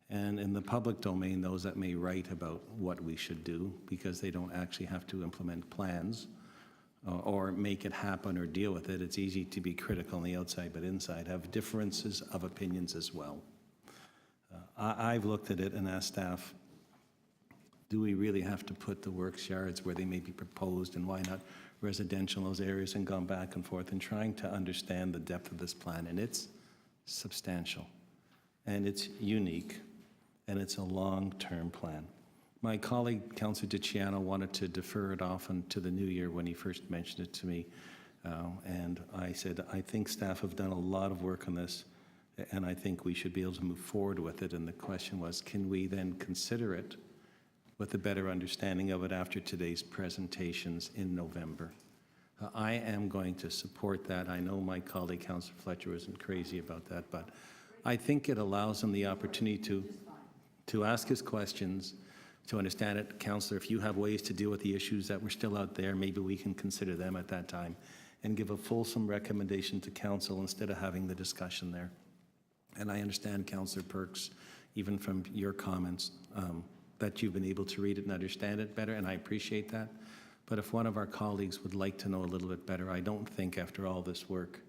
And in the public domain, those that may write about what we should do, because they don't actually have to implement plans or make it happen or deal with it. It's easy to be critical on the outside, but inside have differences of opinions as well. I've looked at it and asked staff, do we really have to put the works yards where they may be proposed, and why not residential in those areas, and gone back and forth and trying to understand the depth of this plan. And it's substantial, and it's unique, and it's a long-term plan. My colleague, Councillor DiCiano, wanted to defer it off to the new year when he first mentioned it to me. And I said, I think staff have done a lot of work on this, and I think we should be able to move forward with it. And the question was, can we then consider it with a better understanding of it after today's presentations in November? I am going to support that. I know my colleague, Councillor Fletcher, isn't crazy about that, but I think it allows him the opportunity to ask his questions, to understand it. Councillor, if you have ways to deal with the issues that were still out there, maybe we can consider them at that time and give a fulsome recommendation to council instead of having the discussion there. And I understand, Councillor Perks, even from your comments, that you've been able to read it and understand it better, and I appreciate that. But if one of our colleagues would like to know a little bit better, I don't think after all this work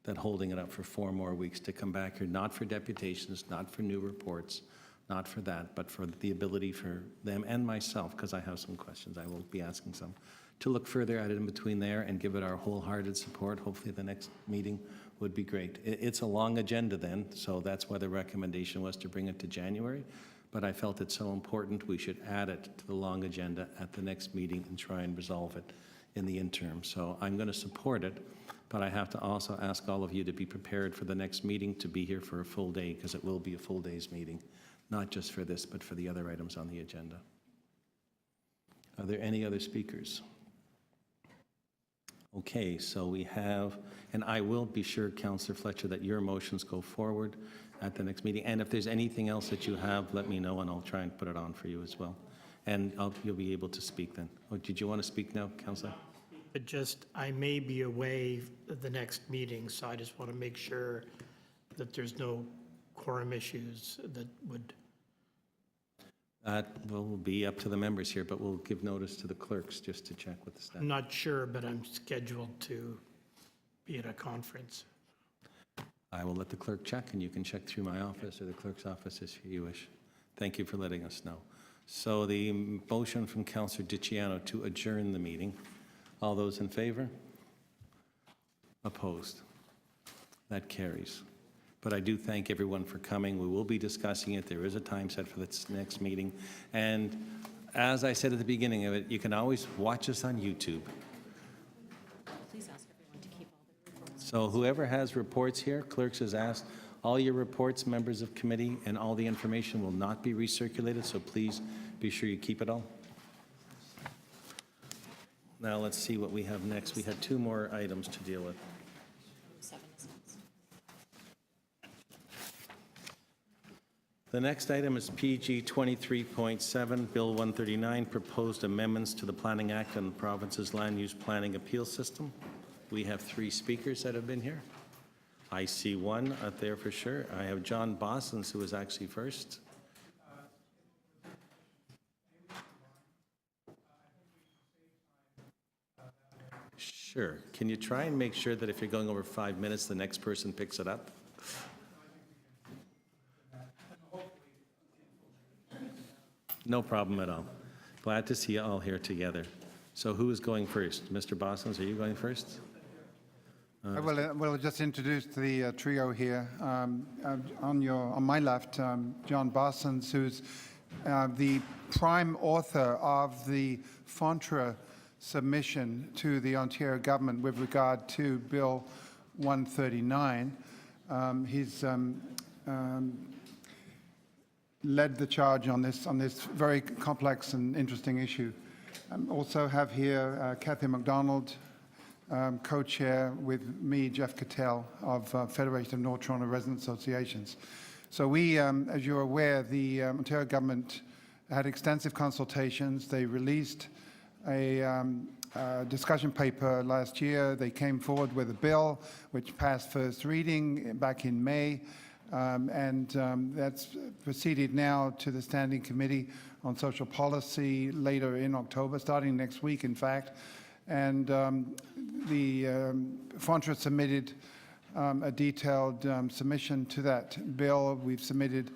that holding it up for 4 more weeks to come back here, not for deputations, not for new reports, not for that, but for the ability for them and myself, because I have some questions, I will be asking some, to look further at it in between there and give it our wholehearted support. Hopefully the next meeting would be great. It's a long agenda then, so that's why the recommendation was to bring it to January. But I felt it's so important, we should add it to the long agenda at the next meeting and try and resolve it in the interim. So I'm going to support it, but I have to also ask all of you to be prepared for the next meeting to be here for a full day, because it will be a full day's meeting, not just for this, but for the other items on the agenda. Are there any other speakers? Okay, so we have, and I will be sure, Councillor Fletcher, that your motions go forward at the next meeting. And if there's anything else that you have, let me know and I'll try and put it on for you as well. And you'll be able to speak then. Oh, did you want to speak now, Councillor? But just, I may be away at the next meeting, so I just want to make sure that there's no quorum issues that would. That will be up to the members here, but we'll give notice to the clerks just to check with the staff. I'm not sure, but I'm scheduled to be at a conference. I will let the clerk check, and you can check through my office or the clerk's office as you wish. Thank you for letting us know. So the motion from Councillor DiCiano to adjourn the meeting. All those in favor? Opposed? That carries. But I do thank everyone for coming. We will be discussing it. There is a time set for this next meeting. And as I said at the beginning of it, you can always watch us on YouTube. Please ask everyone to keep all their reports. So whoever has reports here, clerks has asked, all your reports, members of committee, and all the information will not be recirculated, so please be sure you keep it all. Now let's see what we have next. We had 2 more items to deal with. 7 is next. The next item is PG 23.7, Bill 139, Proposed Amendments to the Planning Act and the Province's Land Use Planning Appeal System. We have 3 speakers that have been here. I see one out there for sure. I have John Bossens, who was actually first. Sure. Can you try and make sure that if you're going over 5 minutes, the next person picks it up? No problem at all. Glad to see you all here together. So who is going first? Mr. Bossens, are you going first? I will just introduce the trio here. On my left, John Bossens, who's the prime author of the FONTRA submission to the Ontario government with regard to Bill 139. He's led the charge on this very complex and interesting issue. Also have here Cathy MacDonald, co-chair with me, Jeff Cattell, of Federation of North Toronto Resident Associations. So we, as you're aware, the Ontario government had extensive consultations. They released a discussion paper last year. They came forward with a bill which passed first reading back in May. That's proceeded now to the Standing Committee on Social Policy later in October, starting next week, in fact. And the FONTRA submitted a detailed submission to that bill. We've submitted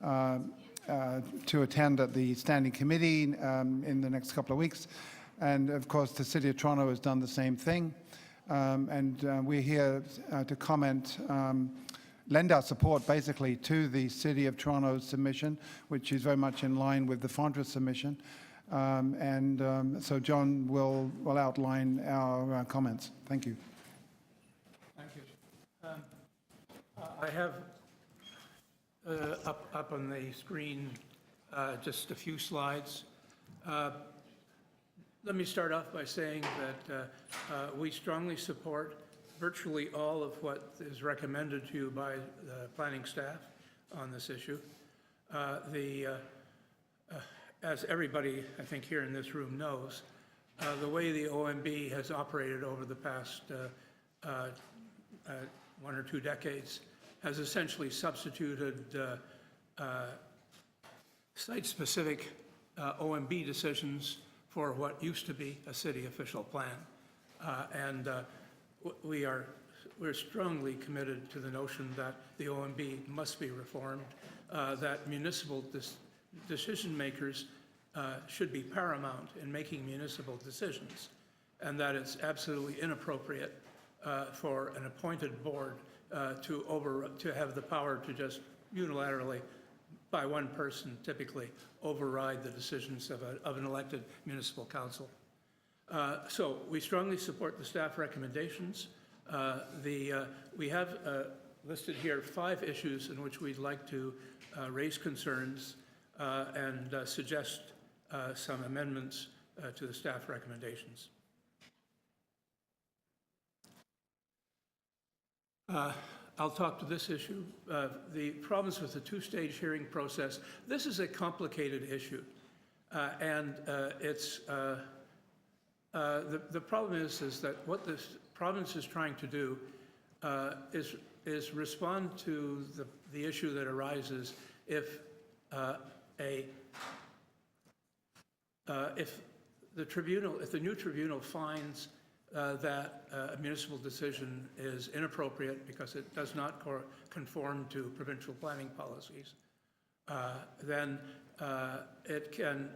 to attend at the Standing Committee in the next couple of weeks. And of course, the City of Toronto has done the same thing. We're here to comment, lend our support basically to the City of Toronto's submission, which is very much in line with the FONTRA submission. So John will outline our comments. Thank you. Thank you. I have up on the screen just a few slides. Let me start off by saying that we strongly support virtually all of what is recommended to you by the planning staff on this issue. As everybody, I think, here in this room knows, the way the OMB has operated over the past 1 or 2 decades has essentially substituted site-specific OMB decisions for what used to be a city official plan. We're strongly committed to the notion that the OMB must be reformed, that municipal decision makers should be paramount in making municipal decisions, and that it's absolutely inappropriate for an appointed board to have the power to just unilaterally, by one person typically, override the decisions of an elected municipal council. So we strongly support the staff recommendations. We have listed here 5 issues in which we'd like to raise concerns and suggest some amendments to the staff recommendations. I'll talk to this issue. The problems with the 2-stage hearing process. This is a complicated issue. The problem is that what this province is trying to do is respond to the issue that arises if the new tribunal finds that a municipal decision is inappropriate because it does not conform to provincial planning policies, then it can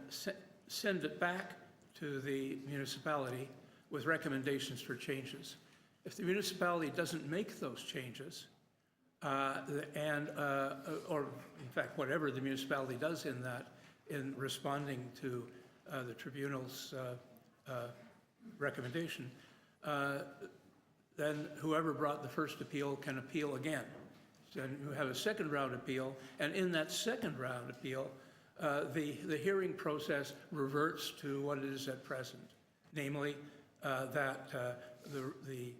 send it back to the municipality with recommendations for changes. If the municipality doesn't make those changes, or in fact whatever the municipality does in responding to the tribunal's recommendation, then whoever brought the first appeal can appeal again. Then you have a second round appeal, and in that second round appeal, the hearing process reverts to what it is at present, namely that the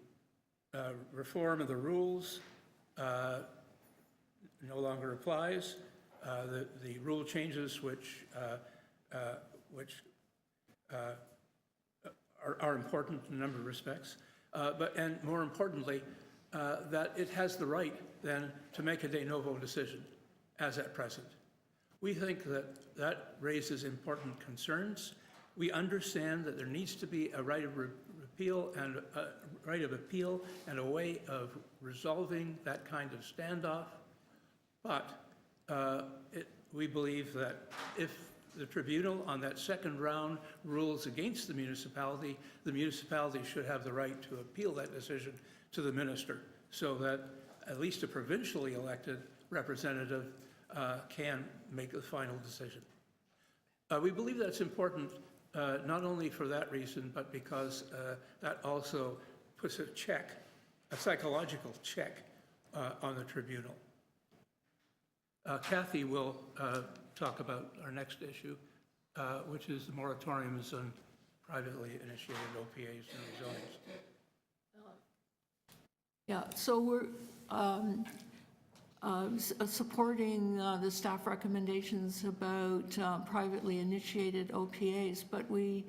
reform of the rules no longer applies. The rule changes which are important in a number of respects, and more importantly, that it has the right then to make a de novo decision as at present. We think that raises important concerns. We understand that there needs to be a right of appeal and a way of resolving that kind of standoff, but we believe that if the tribunal on that second round rules against the municipality should have the right to appeal that decision to the minister, so that at least a provincially elected representative can make the final decision. We believe that's important not only for that reason, but because that also puts a psychological check on the tribunal. Kathy will talk about our next issue, which is the moratoriums on privately initiated OPAs and rezonings. Yeah, so we're supporting the staff recommendations about privately initiated OPAs, but we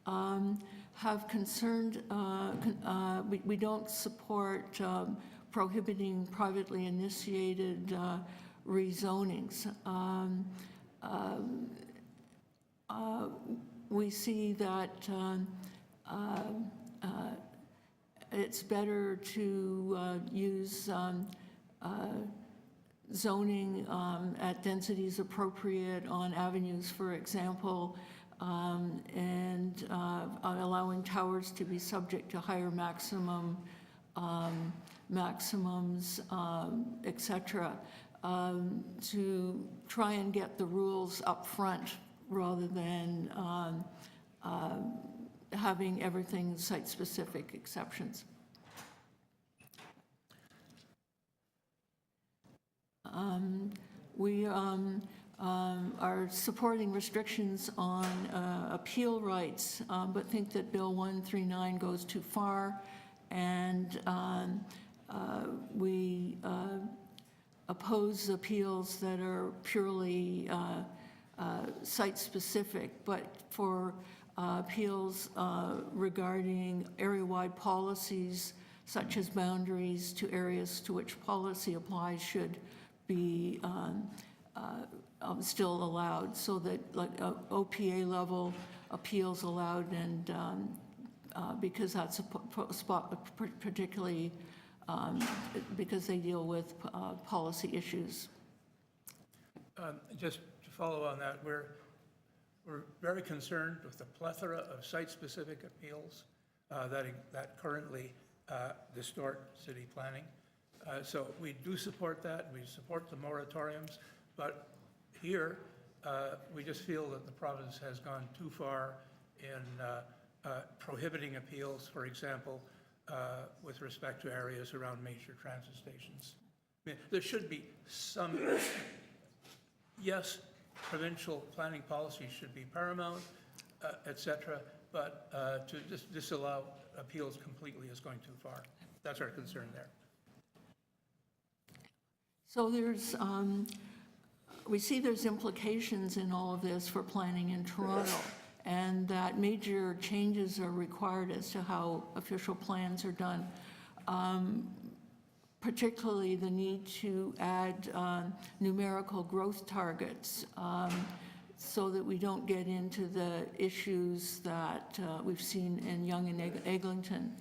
have concerned, we don't support prohibiting privately initiated rezonings. We see that it's better to use zoning at densities appropriate on avenues, for example, and allowing towers to be subject to higher maximums, et cetera, to try and get the rules up front rather than having everything site-specific exceptions. We are supporting restrictions on appeal rights, but think that Bill 139 goes too far, and we oppose appeals that are purely site-specific, but for appeals regarding area-wide policies such as boundaries to areas to which policy applies should be still allowed, so that like OPA level appeals allowed, and because that's a spot particularly because they deal with policy issues. Just to follow on that, we're very concerned with the plethora of site-specific appeals that currently distort city planning. So we do support that. We support the moratoriums, but here we just feel that the province has gone too far in prohibiting appeals, for example, with respect to areas around major transit stations. I mean, there should be some, yes, provincial planning policy should be paramount, et cetera, but to just disallow appeals completely is going too far. That's our concern there. So there's, we see there's implications in all of this for planning in Toronto, and that major changes are required as to how official plans are done. Particularly the need to add numerical growth targets so that we don't get into the issues that we've seen in Yonge and Eglinton.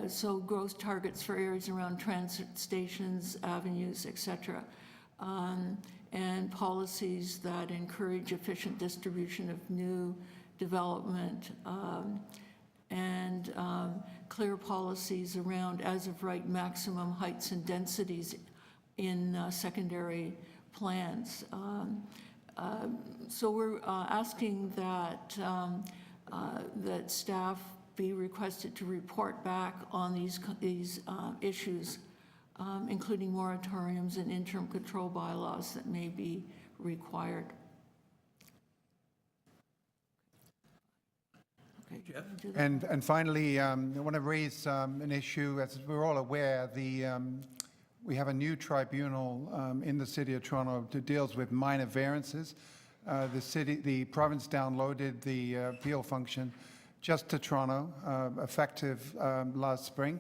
So growth targets for areas around transit stations, avenues, et cetera, and policies that encourage efficient distribution of new development, and clear policies around as-of-right maximum heights and densities in secondary plans. So we're asking that that staff be requested to report back on these issues, including moratoriums and interim control bylaws that may be required. Okay, Jeff? do that. And finally, I want to raise an issue. As we're all aware, we have a new tribunal in the City of Toronto that deals with minor variances. The province downloaded the appeal function just to Toronto, effective last spring.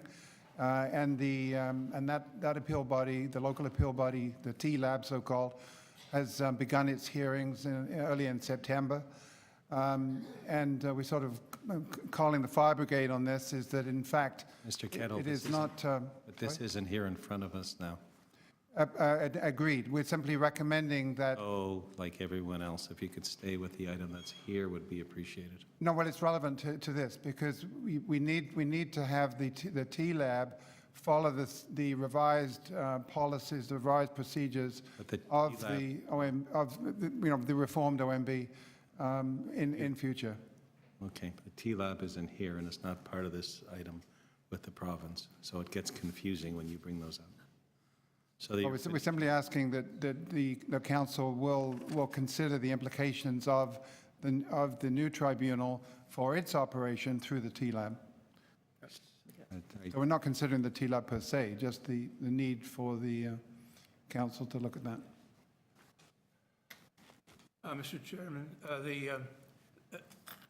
And that appeal body, the local appeal body, the T-Lab so-called, has begun its hearings early in September. And we're sort of calling the fire brigade on this, is that in fact, Mr. Kettle, it is not... but this isn't here in front of us now. Agreed. We're simply recommending that... Oh, like everyone else, if you could stay with the item that's here would be appreciated. No, well, it's relevant to this, because we need to have the T-Lab follow the revised policies, the revised procedures But the of T-Lab- the reformed OMB in future. Okay, the T-Lab isn't here and it's not part of this item with the province, so it gets confusing when you bring those up. So We're simply asking that the council will consider the implications of the new tribunal for its operation through the T-Lab. So we're not considering the T-Lab per se, just the need for the council to look at that. Mr. Chairman,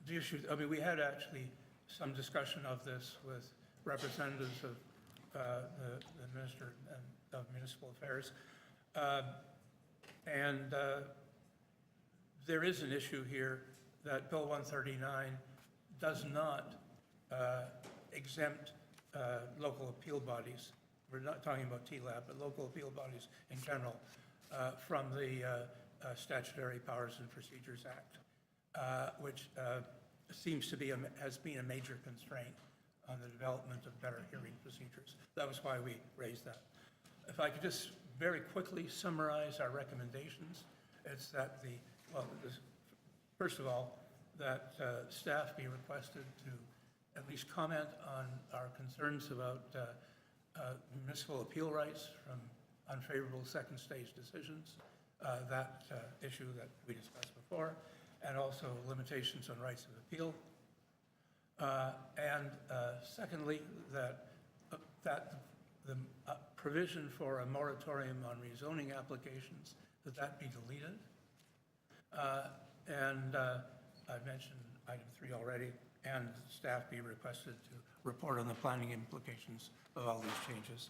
the issue, I mean, we had actually some discussion of this with representatives of the Minister of Municipal Affairs. And there is an issue here that Bill 139 does not exempt local appeal bodies. We're not talking about TLAB, but local appeal bodies in general from the Statutory Powers and Procedures Act, which seems to be has been a major constraint on the development of better hearing procedures. That was why we raised that. If I could just very quickly summarize our recommendations, it's that first of all, that staff be requested to at least comment on our concerns about municipal appeal rights from unfavorable second stage decisions, that issue that we discussed before, and also limitations on rights of appeal. And secondly, that the provision for a moratorium on rezoning applications, that be deleted. And I mentioned item 3 already, and staff be requested to report on the planning implications of all these changes.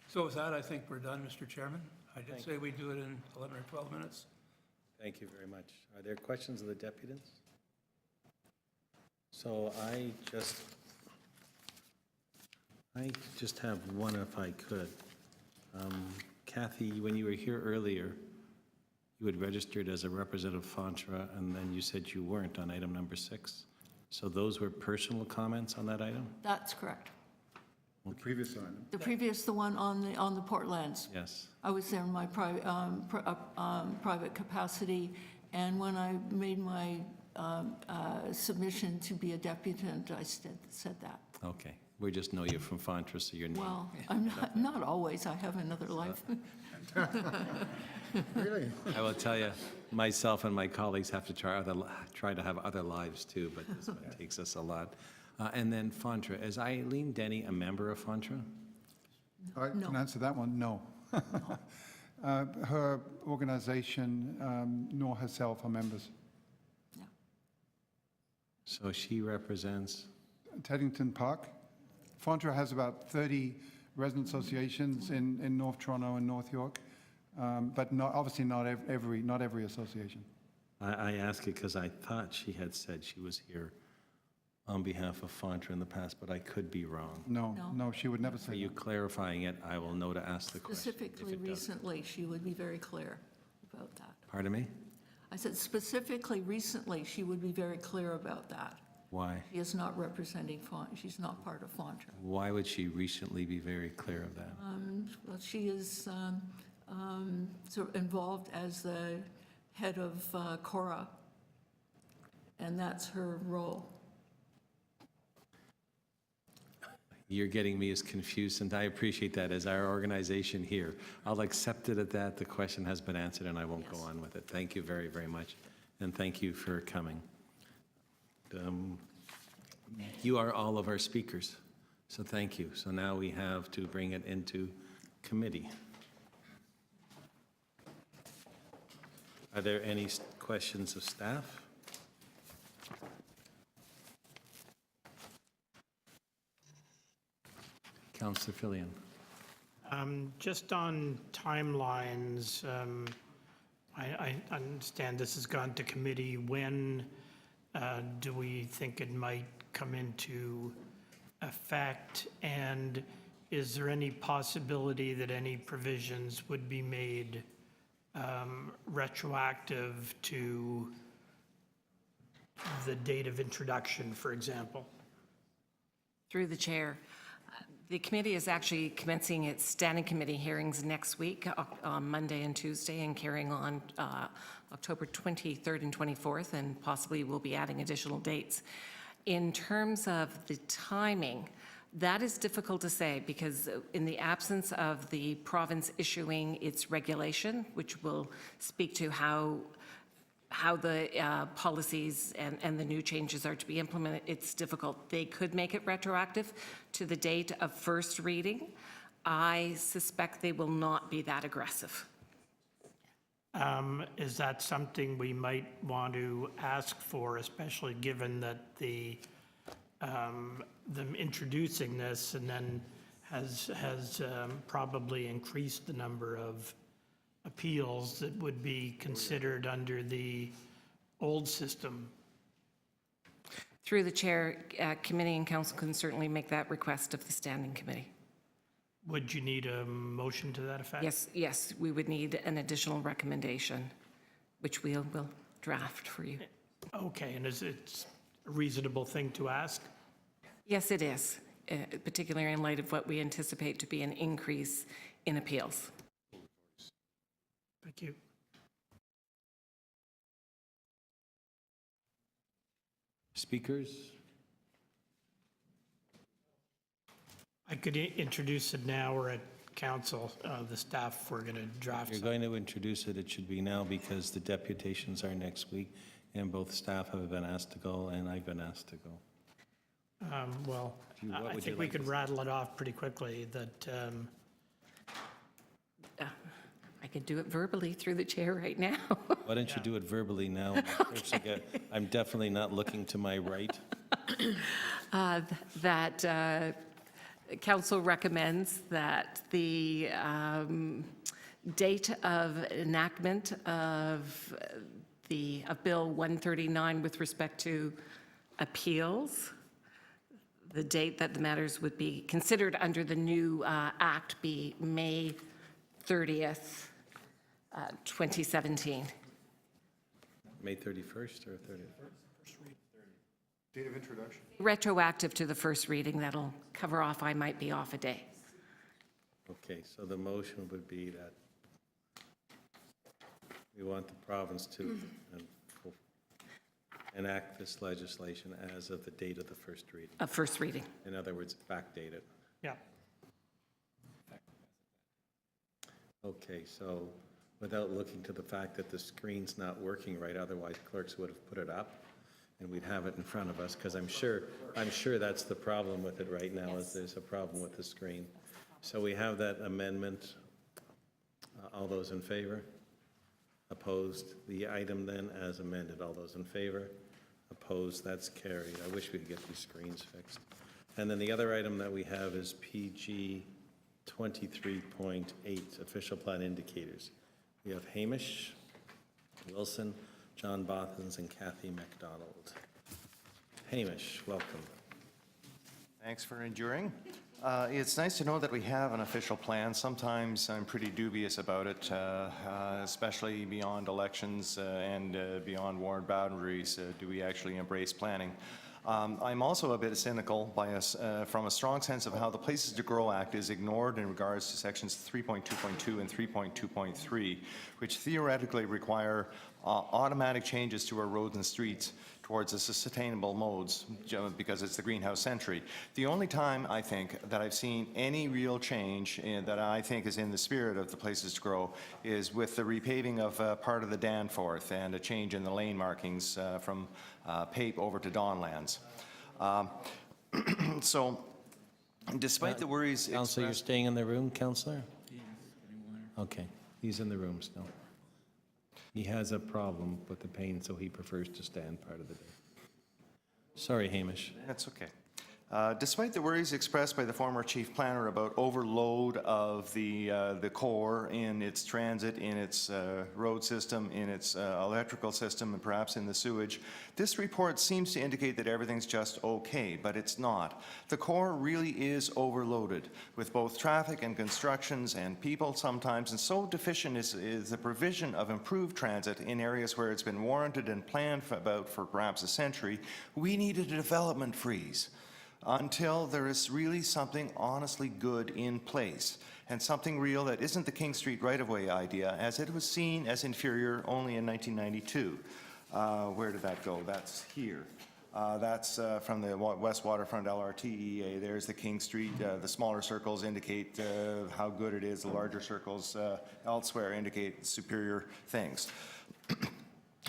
So with that, I think we're done, Mr. Chairman. I did say we'd do it in 11 or 12 minutes. Thank you very much. Are there questions of the deputants? So I just have one if I could. Kathy, when you were here earlier, you had registered as a representative of Fontra, and then you said you weren't on item number 6. So those were personal comments on that item? That's correct. The previous item. The one on the Portlands. Yes. I was there in my private capacity, and when I made my submission to be a deputant, I said that. Okay. We just know you from Fontra, so you're new. Well, I'm not always, I have another life. Really? I will tell you, myself and my colleagues have to try to have other lives too, but this one takes us a lot. And then Fontra, is Eileen Denny a member of Fontra? I can answer that one, no. Her organization nor herself are members. Yeah. So she represents, Teddington Park. Fontra has about 30 resident associations in North Toronto and North York, but obviously not every association. I ask it because I thought she had said she was here on behalf of Fontra in the past, but I could be wrong. No, she would never Are say you that. clarifying it? I will know to ask the question. if Specifically, it doesn't. recently, she would be very clear about that. Pardon me? I said specifically, recently, she would be very clear about that. Why? She is not representing Fontra, she's not part of Fontra. Why would she recently be very clear of that? Well, she is sort of involved as the head of Cora, and that's her role. You're getting me as confused, and I appreciate that as our organization here. I'll accept it at that. The question has been answered, and I won't go on with it. Thank you very, very much, and thank you for coming. You are all of our speakers, so thank you. So now we have to bring it into committee. Are there any questions of staff? Councillor Fillion. Just on timelines, I understand this has gone to committee. When do we think it might come into effect? And is there any possibility that any provisions would be made retroactive to the date of introduction, for example? Through the chair, the committee is actually commencing its standing committee hearings next week, on Monday and Tuesday, and carrying on October 23rd and 24th, and possibly we'll be adding additional dates. In terms of the timing, that is difficult to say, because in the absence of the province issuing its regulation, which will speak to how the policies and the new changes are to be implemented, it's difficult. They could make it retroactive to the date of first reading. I suspect they will not be that aggressive. Is that something we might want to ask for, especially given that them introducing this and then has probably increased the number of appeals that would be considered under the old system? Through the chair, committee and council can certainly make that request of the standing committee. Would you need a motion to that effect? Yes, we would need an additional recommendation, which we'll draft for you. Okay, and is it a reasonable thing to ask? Yes, it is, particularly in light of what we anticipate to be an increase in appeals. Thank you. Speakers? I could introduce it now or at council. The staff were going to draft You're something. going to introduce it, it should be now because the deputations are next week, and both staff have been asked to go, and I've been asked to go. Well, What I would you think we like could to- rattle it off pretty quickly, that I could do it verbally through the chair right now. Why don't you do it verbally now? I'm definitely not looking to my right. that council recommends that the date of enactment of Bill 139 with respect to appeals, the date that the matters would be considered under the new act be May 30th, 2017. May 31st or 30th? Date of introduction? Retroactive to the first reading, that'll cover off, I might be off a day. Okay, so the motion would be that we want the province to enact this legislation as of the date of the first reading. First reading. In other words, backdate it. Yeah. Okay, so without looking to the fact that the screen's not working right, otherwise clerks would have put it up and we'd have it in front of us, because I'm sure that's the problem with it right now, is there's a problem with the screen. So we have that amendment. All those in favor? Opposed? The item then as amended. All those in favor? Opposed? That's carried. I wish we could get these screens fixed. And then the other item that we have is PG 23.8, official plan indicators. We have Hamish, Wilson, John Bothans, and Kathy MacDonald. Hamish, welcome. Thanks for enduring. It's nice to know that we have an official plan. Sometimes I'm pretty dubious about it, especially beyond elections and beyond ward boundaries. Do we actually embrace planning? I'm also a bit cynical from a strong sense of how the Places to Grow Act is ignored in regards to sections 3.2.2 and 3.2.3, which theoretically require automatic changes to our roads and streets towards the sustainable modes because it's the greenhouse century. The only time I think that I've seen any real change that I think is in the spirit of the Places to Grow is with the repaving of part of the Danforth and a change in the lane markings from Pape over to Donlands. So despite the worries Councillor, you're staying in the room, Councillor? Okay, he's in the room still. He has a problem with the pain, so he prefers to stand part of the day. Sorry, Hamish. That's okay. Despite the worries expressed by the former chief planner about overload of the core in its transit, in its road system, in its electrical system, and perhaps in the sewage, this report seems to indicate that everything's just okay, but it's not. The core really is overloaded with both traffic and constructions and people sometimes, and so deficient is the provision of improved transit in areas where it's been warranted and planned for perhaps a century. We needed a development freeze until there is really something honestly good in place, and something real that isn't the King Street right-of-way idea, as it was seen as inferior only in 1992. Where did that go? That's here. That's from the West Waterfront LRTEA. There's the King Street. The smaller circles indicate how good it is. The larger circles elsewhere indicate superior things.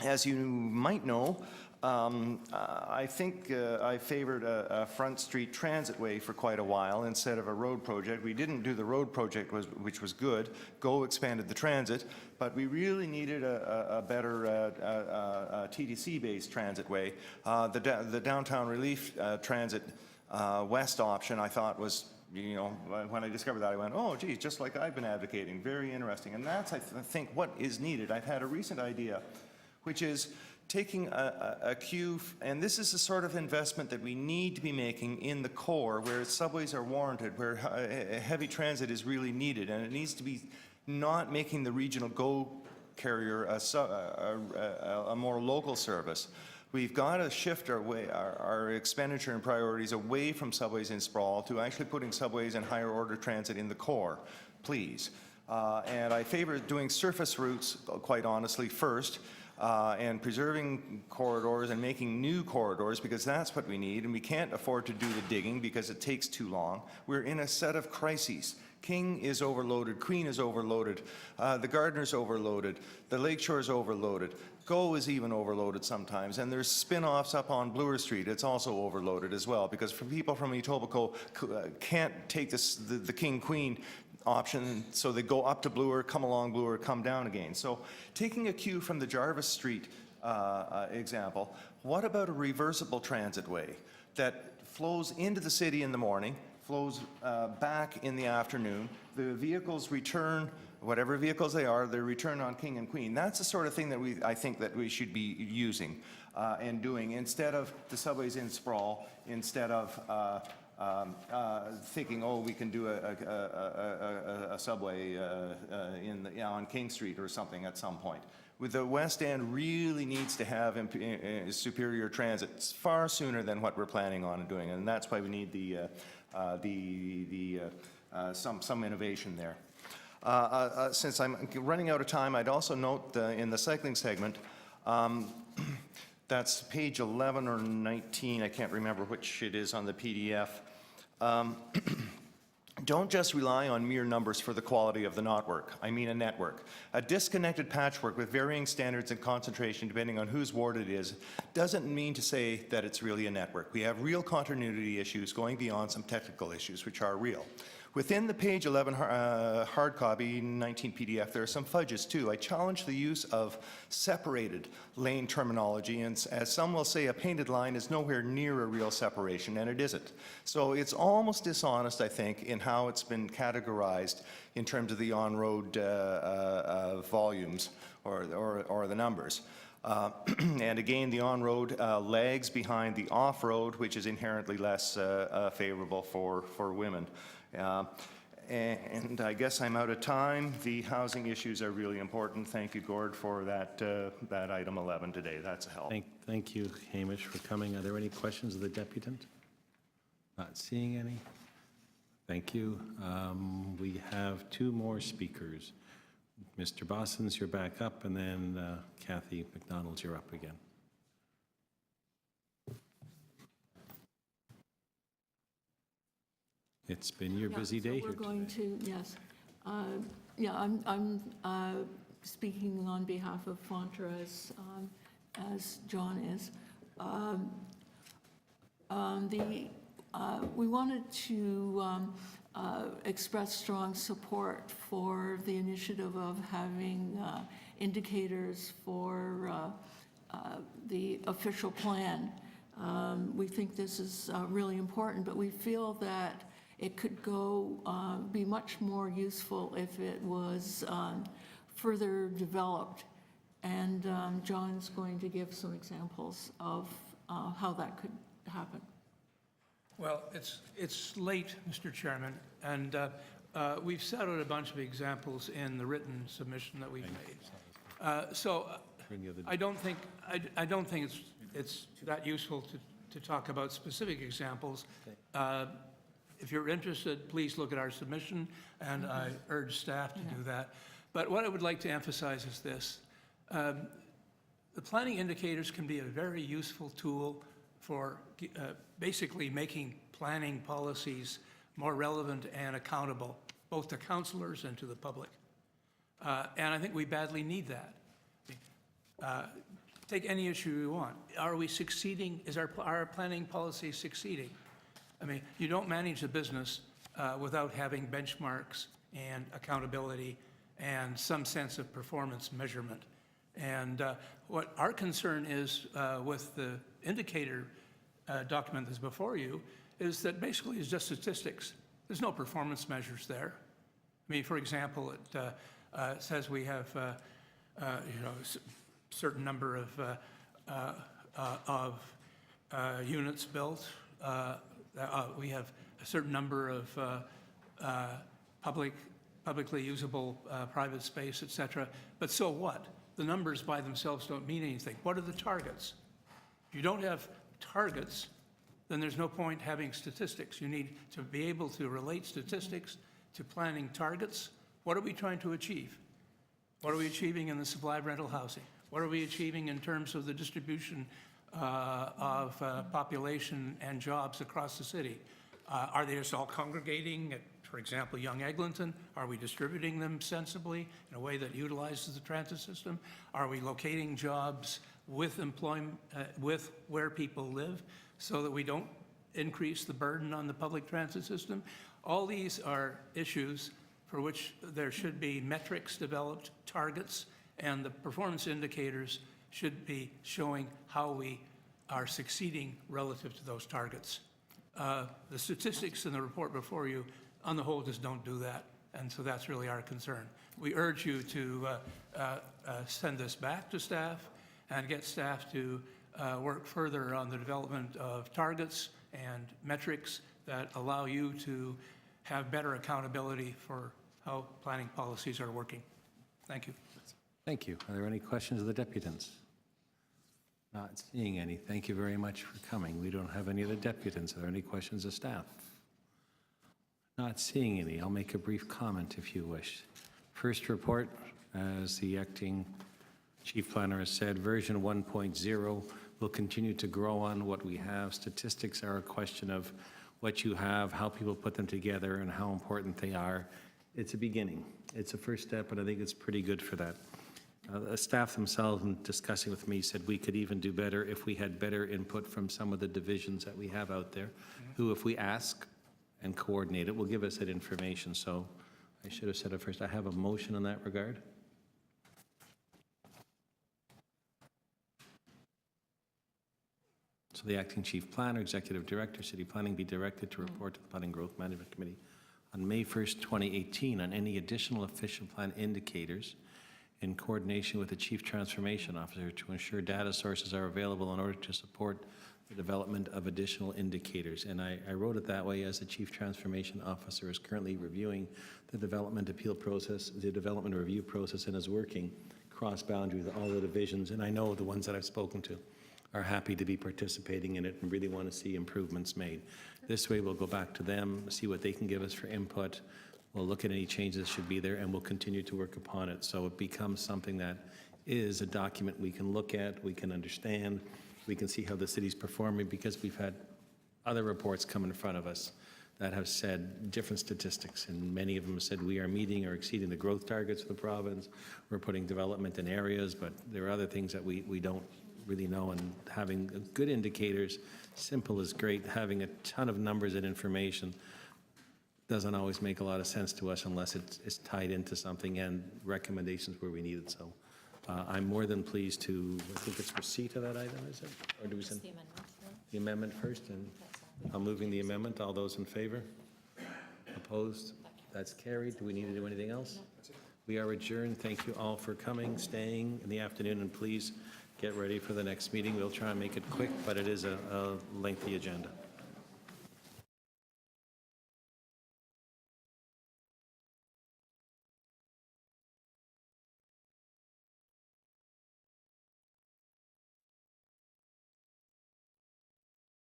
As you might know, I think I favored a Front Street Transitway for quite a while instead of a road project. We didn't do the road project, which was good. GO expanded the transit, but we really needed a better TTC-based transitway. The Downtown Relief Transit West option, I thought was, you know, when I discovered that, I went, oh, geez, just like I've been advocating. Very interesting. And that's, I think, what is needed. I've had a recent idea, which is taking a cue, and this is the sort of investment that we need to be making in the core where subways are warranted, where heavy transit is really needed, and it needs to be not making the regional GO carrier a more local service. We've got to shift our expenditure and priorities away from subways in sprawl to actually putting subways and higher order transit in the core, please. And I favor doing surface routes, quite honestly, first, and preserving corridors and making new corridors, because that's what we need, and we can't afford to do the digging because it takes too long. We're in a set of crises. King is overloaded, Queen is overloaded, the Gardiner's overloaded, the Lakeshore is overloaded, GO is even overloaded sometimes, and there's spin-offs up on Bloor Street. It's also overloaded as well, because for people from Etobicoke can't take the King-Queen option, so they go up to Bloor, come along Bloor, come down again. So taking a cue from the Jarvis Street example, what about a reversible transitway? that flows into the city in the morning, flows back in the afternoon. The vehicles return, whatever vehicles they are, they return on King and Queen. That's the sort of thing that I think that we should be using and doing instead of the subways in sprawl, instead of thinking, oh, we can do a subway on King Street or something at some point. With the West End really needs to have superior transit far sooner than what we're planning on doing, and that's why we need some innovation there. Since I'm running out of time, I'd also note in the cycling segment, that's page 11 or 19, I can't remember which it is on the PDF. Don't just rely on mere numbers for the quality of the network. I mean a network. A disconnected patchwork with varying standards and concentration depending on whose ward it is doesn't mean to say that it's really a network. We have real continuity issues going beyond some technical issues, which are real. Within the page 11 hard copy, 19 PDF, there are some fudges too. I challenge the use of separated lane terminology, and as some will say, a painted line is nowhere near a real separation, and it isn't. So it's almost dishonest, I think, in how it's been categorized in terms of the on-road volumes or the numbers. And again, the on-road lags behind the off-road, which is inherently less favorable for women. And I guess I'm out of time. The housing issues are really important. Thank you, Gord, for that item 11 today. That's a help. Thank you, Hamish, for coming. Are there any questions of the deputant? Not seeing any. Thank you. We have two more speakers. Mr. Bossens, you're back up, and then Kathy McDonald, you're up again. It's been your busy day here We're going today. to, yes. I'm speaking on behalf of Fontra as John is. We wanted to express strong support for the initiative of having indicators for the official plan. We think this is really important, but we feel that it could be much more useful if it was further developed. And John's going to give some examples of how that could happen. Well, it's late, Mr. Chairman, and we've set out a bunch of examples in the written submission that we've made. So I don't think it's that useful to talk about specific examples. If you're interested, please look at our submission, and I urge staff to do that. But what I would like to emphasize is this. The planning indicators can be a very useful tool for basically making planning policies more relevant and accountable, both to councillors and to the public. And I think we badly need that. Take any issue you want. Are we succeeding? Is our planning policy succeeding? I mean, you don't manage a business without having benchmarks and accountability and some sense of performance measurement. And what our concern is with the indicator document that's before you is that basically it's just statistics. There's no performance measures there. I mean, for example, it says we have certain number of units built. We have a certain number of publicly usable private space, et cetera. But so what? The numbers by themselves don't mean anything. What are the targets? If you don't have targets, then there's no point having statistics. You need to be able to relate statistics to planning targets. What are we trying to achieve? What are we achieving in the supply of rental housing? What are we achieving in terms of the distribution of population and jobs across the city? Are they just all congregating at, for example, Young Eglinton? Are we distributing them sensibly in a way that utilizes the transit system? Are we locating jobs with employment, with where people live, so that we don't increase the burden on the public transit system? All these are issues for which there should be metrics developed, targets, and the performance indicators should be showing how we are succeeding relative to those targets. The statistics in the report before you, on the whole, just don't do that, and so that's really our concern. We urge you to send this back to staff and get staff to work further on the development of targets and metrics that allow you to have better accountability for how planning policies are working. Thank you. Thank you. Are there any questions of the deputants? Not seeing any. Thank you very much for coming. We don't have any of the deputants. Are there any questions of staff? Not seeing any. I'll make a brief comment if you wish. First report, as the acting chief planner has said, version 1.0 will continue to grow on what we have. Statistics are a question of what you have, how people put them together, and how important they are. It's a beginning. It's a first step, and I think it's pretty good for that. The staff themselves, in discussing with me, said we could even do better if we had better input from some of the divisions that we have out there, who, if we ask and coordinate it, will give us that information. So I should have said it first. I have a motion in that regard. So the acting chief planner, executive director, city planning be directed to report to the Planning Growth Management Committee on May 1st, 2018 on any additional official plan indicators in coordination with the chief transformation officer to ensure data sources are available in order to support the development of additional indicators. And I wrote it that way as the chief transformation officer is currently reviewing the development appeal process, the development review process, and is working cross-boundary with all the divisions. And I know the ones that I've spoken to are happy to be participating in it and really want to see improvements made. This way we'll go back to them, see what they can give us for input. We'll look at any changes that should be there, and we'll continue to work upon it. So it becomes something that is a document we can look at, we can understand, we can see how the city's performing, because we've had other reports come in front of us that have said different statistics, and many of them have said we are meeting or exceeding the growth targets of the province. We're putting development in areas, but there are other things that we don't really know, and having good indicators, simple is great. Having a ton of numbers and information doesn't always make a lot of sense to us unless it's tied into something and recommendations where we need it. So I'm more than pleased to, I think it's receipt of that item, is it? Or do we send? The amendment first, and I'm moving the amendment. All those in favor? Opposed? That's carried. Do we need to do anything else? We are adjourned. Thank you all for coming, staying in the afternoon, and please get ready for the next meeting. We'll try and make it quick, but it is a lengthy agenda.